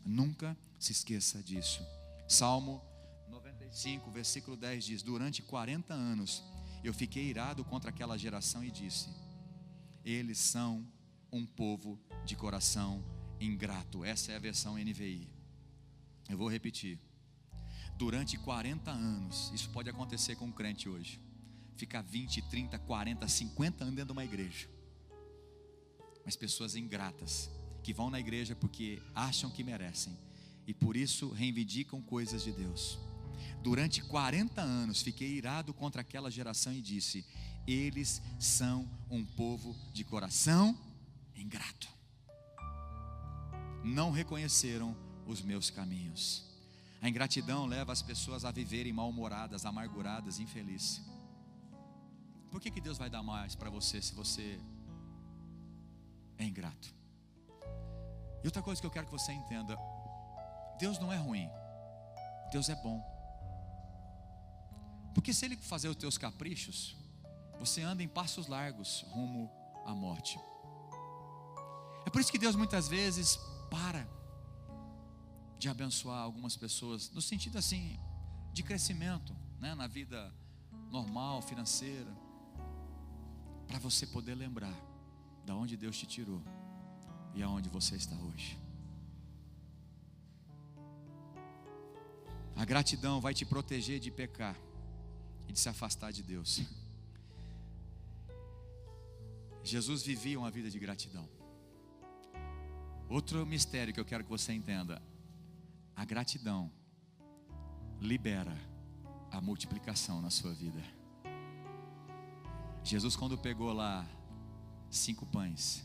Speaker 1: Nunca se esqueça disso. Salmo 95, versículo 10 diz: durante 40 anos eu fiquei irado contra aquela geração e disse: eles são um povo de coração ingrato. Essa é a versão NVI. Eu vou repetir: durante 40 anos, isso pode acontecer com um crente hoje, ficar 20, 30, 40, 50 anos dentro de uma igreja, mas pessoas ingratas, que vão na igreja porque acham que merecem, e por isso reivindicam coisas de Deus. Durante 40 anos fiquei irado contra aquela geração e disse: eles são um povo de coração ingrato. Não reconheceram os meus caminhos. A ingratidão leva as pessoas a viverem mal-humoradas, amarguradas, infelizes. Por que Deus vai dar mais para você se você é ingrato? E outra coisa que eu quero que você entenda: Deus não é ruim, Deus é bom. Porque se Ele fazer os teus caprichos, você anda em passos largos rumo à morte. É por isso que Deus muitas vezes para de abençoar algumas pessoas, no sentido assim, de crescimento, na vida normal, financeira, para você poder lembrar da onde Deus te tirou e aonde você está hoje. A gratidão vai te proteger de pecar e de se afastar de Deus. Jesus vivia uma vida de gratidão. Outro mistério que eu quero que você entenda: a gratidão libera a multiplicação na sua vida. Jesus, quando pegou lá 5 pães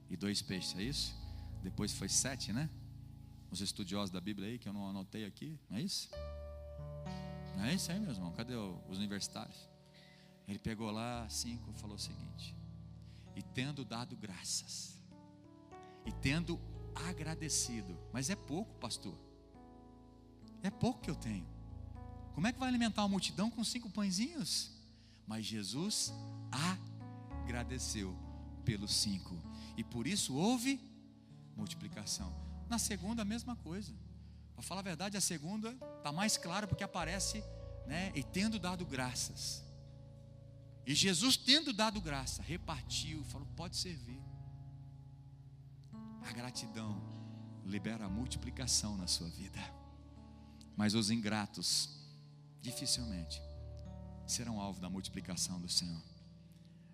Speaker 1: e 2 peixes, é isso? Depois foi 7, né? Os estudiosos da Bíblia aí, que eu não anotei aqui, não é isso? Não é isso aí, meu irmão? Cadê os universitários? Ele pegou lá 5 e falou o seguinte: e tendo dado graças, e tendo agradecido. Mas é pouco, pastor, é pouco que eu tenho. Como é que vai alimentar uma multidão com 5 pãezinhos? Mas Jesus agradeceu pelos 5, e por isso houve multiplicação. Na segunda a mesma coisa. Para falar a verdade, a segunda está mais clara, porque aparece, e tendo dado graças. E Jesus, tendo dado graça, repartiu, falou: pode servir. A gratidão libera a multiplicação na sua vida. Mas os ingratos dificilmente serão alvo da multiplicação do Senhor.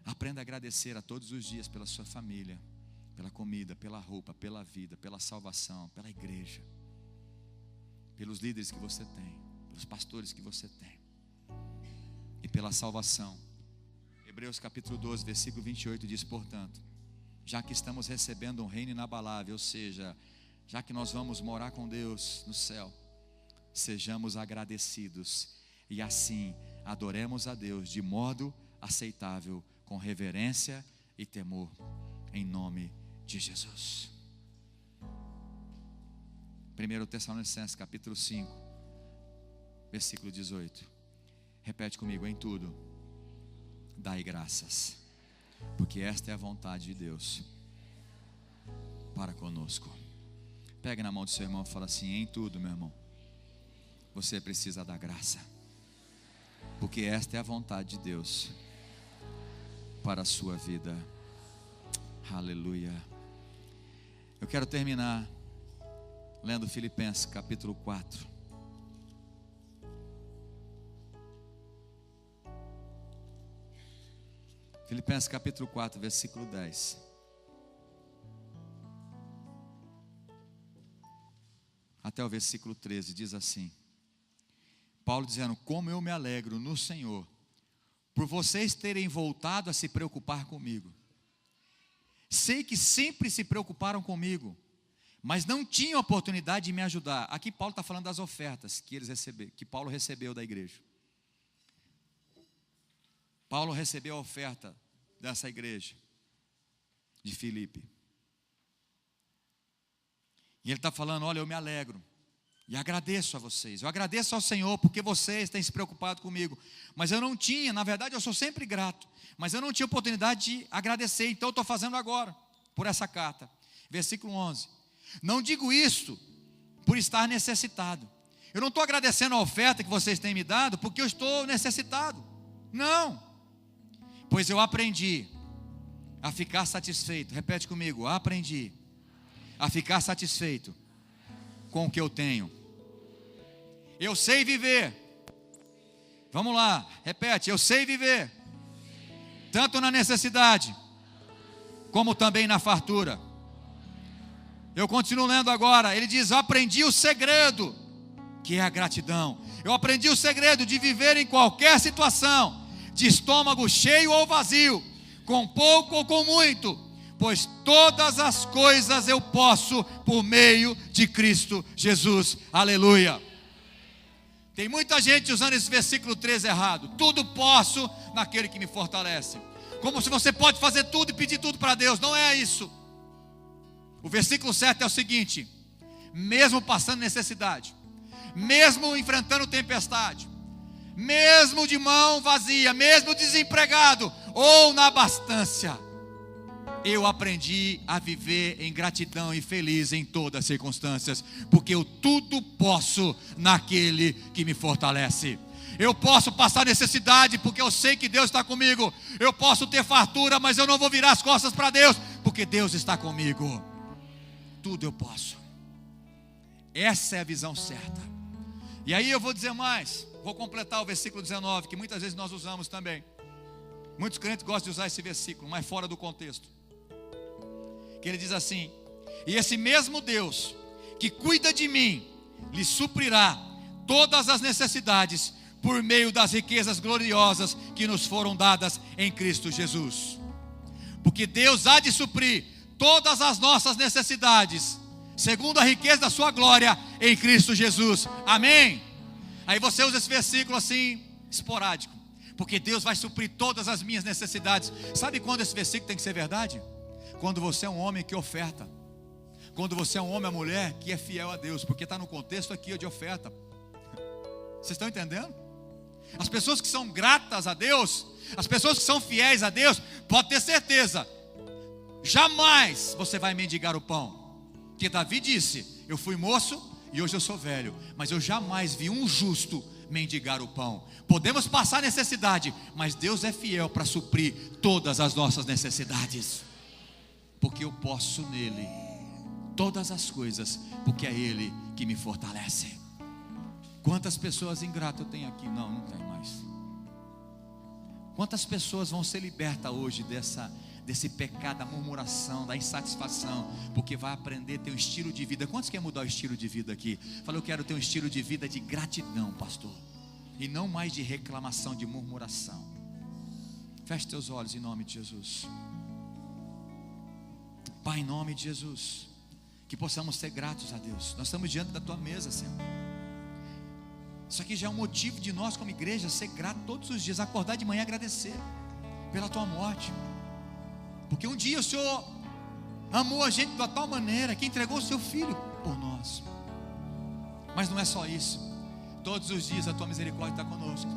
Speaker 1: Aprenda a agradecer a todos os dias pela sua família, pela comida, pela roupa, pela vida, pela salvação, pela igreja, pelos líderes que você tem, pelos pastores que você tem. pela salvação. Hebreus capítulo 12, versículo 28 diz: portanto, já que estamos recebendo um reino inabalável, ou seja, já que nós vamos morar com Deus no céu, sejamos agradecidos e assim adoremos a Deus de modo aceitável, com reverência e temor, em nome de Jesus. 1 Tessalonicenses capítulo 5, versículo 18. Repete comigo: em tudo dai graças, porque esta é a vontade de Deus para conosco. Pegue na mão do seu irmão e fala assim: em tudo, meu irmão, você precisa dar graça, porque esta é a vontade de Deus para a sua vida. Aleluia. Eu quero terminar lendo Filipenses capítulo 4. Filipenses capítulo 4, versículo 10. Até o versículo 13, diz assim: Paulo dizendo: como eu me alegro no Senhor, por vocês terem voltado a se preocupar comigo. Sei que sempre se preocuparam comigo, mas não tinham oportunidade de me ajudar. Aqui Paulo está falando das ofertas que Paulo recebeu da igreja. Paulo recebeu a oferta dessa igreja de Filipe. E ele está falando: olha, eu me alegro e agradeço a vocês. Eu agradeço ao Senhor porque vocês têm se preocupado comigo. Mas eu não tinha, na verdade eu sou sempre grato, mas eu não tinha oportunidade de agradecer. Então eu estou fazendo agora, por essa carta. Versículo 11. Não digo isto por estar necessitado. Eu não estou agradecendo a oferta que vocês têm me dado porque eu estou necessitado. Não. Pois eu aprendi a ficar satisfeito. Repete comigo: aprendi a ficar satisfeito com o que eu tenho. Eu sei viver. Vamos lá, repete: eu sei viver, tanto na necessidade, como também na fartura. Eu continuo lendo agora. Ele diz: eu aprendi o segredo, que é a gratidão. Eu aprendi o segredo de viver em qualquer situação, de estômago cheio ou vazio, com pouco ou com muito, pois todas as coisas eu posso por meio de Cristo Jesus. Aleluia. Tem muita gente usando esse versículo 13 errado. Tudo posso naquele que me fortalece. Como se você pode fazer tudo e pedir tudo para Deus. Não é isso. O versículo 7 é o seguinte: mesmo passando necessidade, mesmo enfrentando tempestade, mesmo de mão vazia, mesmo desempregado ou na abastança, eu aprendi a viver em gratidão e feliz em todas as circunstâncias, porque eu tudo posso naquele que me fortalece. Eu posso passar necessidade porque eu sei que Deus está comigo. Eu posso ter fartura, mas eu não vou virar as costas para Deus, porque Deus está comigo. Tudo eu posso. Essa é a visão certa. E aí eu vou dizer mais. Vou completar o versículo 19, que muitas vezes nós usamos também. Muitos crentes gostam de usar esse versículo, mas fora do contexto. Que ele diz assim: e esse mesmo Deus que cuida de mim, lhe suprirá todas as necessidades por meio das riquezas gloriosas que nos foram dadas em Cristo Jesus. Porque Deus há de suprir todas as nossas necessidades, segundo a riqueza da sua glória em Cristo Jesus. Amém? Aí você usa esse versículo assim, esporádico, porque Deus vai suprir todas as minhas necessidades. Sabe quando esse versículo tem que ser verdade? Quando você é um homem que oferta. Quando você é um homem ou mulher que é fiel a Deus, porque está no contexto aqui de oferta. Vocês estão entendendo? As pessoas que são gratas a Deus, as pessoas que são fiéis a Deus, pode ter certeza, jamais você vai mendigar o pão. Porque Davi disse: eu fui moço e hoje eu sou velho, mas eu jamais vi um justo mendigar o pão. Podemos passar necessidade, mas Deus é fiel para suprir todas as nossas necessidades, porque eu posso nele todas as coisas, porque é Ele que me fortalece. Quantas pessoas ingratas eu tenho aqui? Não tem mais. Quantas pessoas vão ser libertas hoje desse pecado, da murmuração, da insatisfação, porque vai aprender a ter um estilo de vida. Quantos querem mudar o estilo de vida aqui? Fala: eu quero ter um estilo de vida de gratidão, pastor. e não mais de reclamação, de murmuração. Feche teus olhos em nome de Jesus. Pai, em nome de Jesus, que possamos ser gratos a Deus. Nós estamos diante da tua mesa, Senhor. Isso aqui já é um motivo de nós como igreja ser grato todos os dias, acordar de manhã e agradecer pela tua morte, porque um dia o Senhor amou a gente de uma tal maneira que entregou o seu filho por nós. Mas não é só isso. Todos os dias a tua misericórdia está conosco,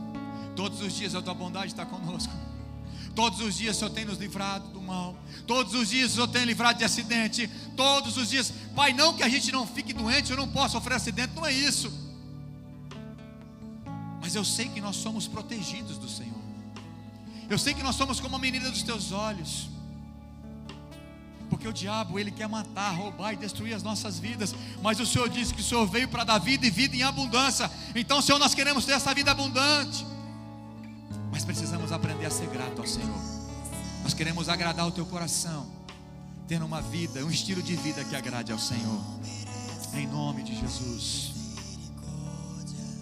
Speaker 1: todos os dias a tua bondade está conosco, todos os dias o Senhor tem nos livrado do mal, todos os dias o Senhor tem livrado de acidente, todos os dias. Pai, não que a gente não fique doente, eu não posso sofrer acidente, não é isso, mas eu sei que nós somos protegidos do Senhor. Eu sei que nós somos como a menina dos teus olhos, porque o diabo, ele quer matar, roubar e destruir as nossas vidas, mas o Senhor disse que o Senhor veio para dar vida e vida em abundância. Então, Senhor, nós queremos ter essa vida abundante, mas precisamos aprender a ser grato ao Senhor. Nós queremos agradar o teu coração, tendo uma vida, um estilo de vida que agrade ao Senhor, em nome de Jesus.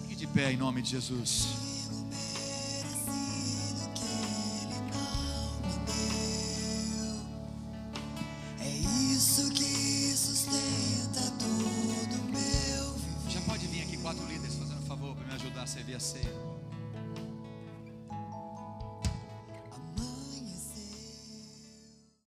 Speaker 1: Fique de pé em nome de Jesus. Já pode vir aqui 4 líderes fazendo favor para me ajudar a servir a ceia.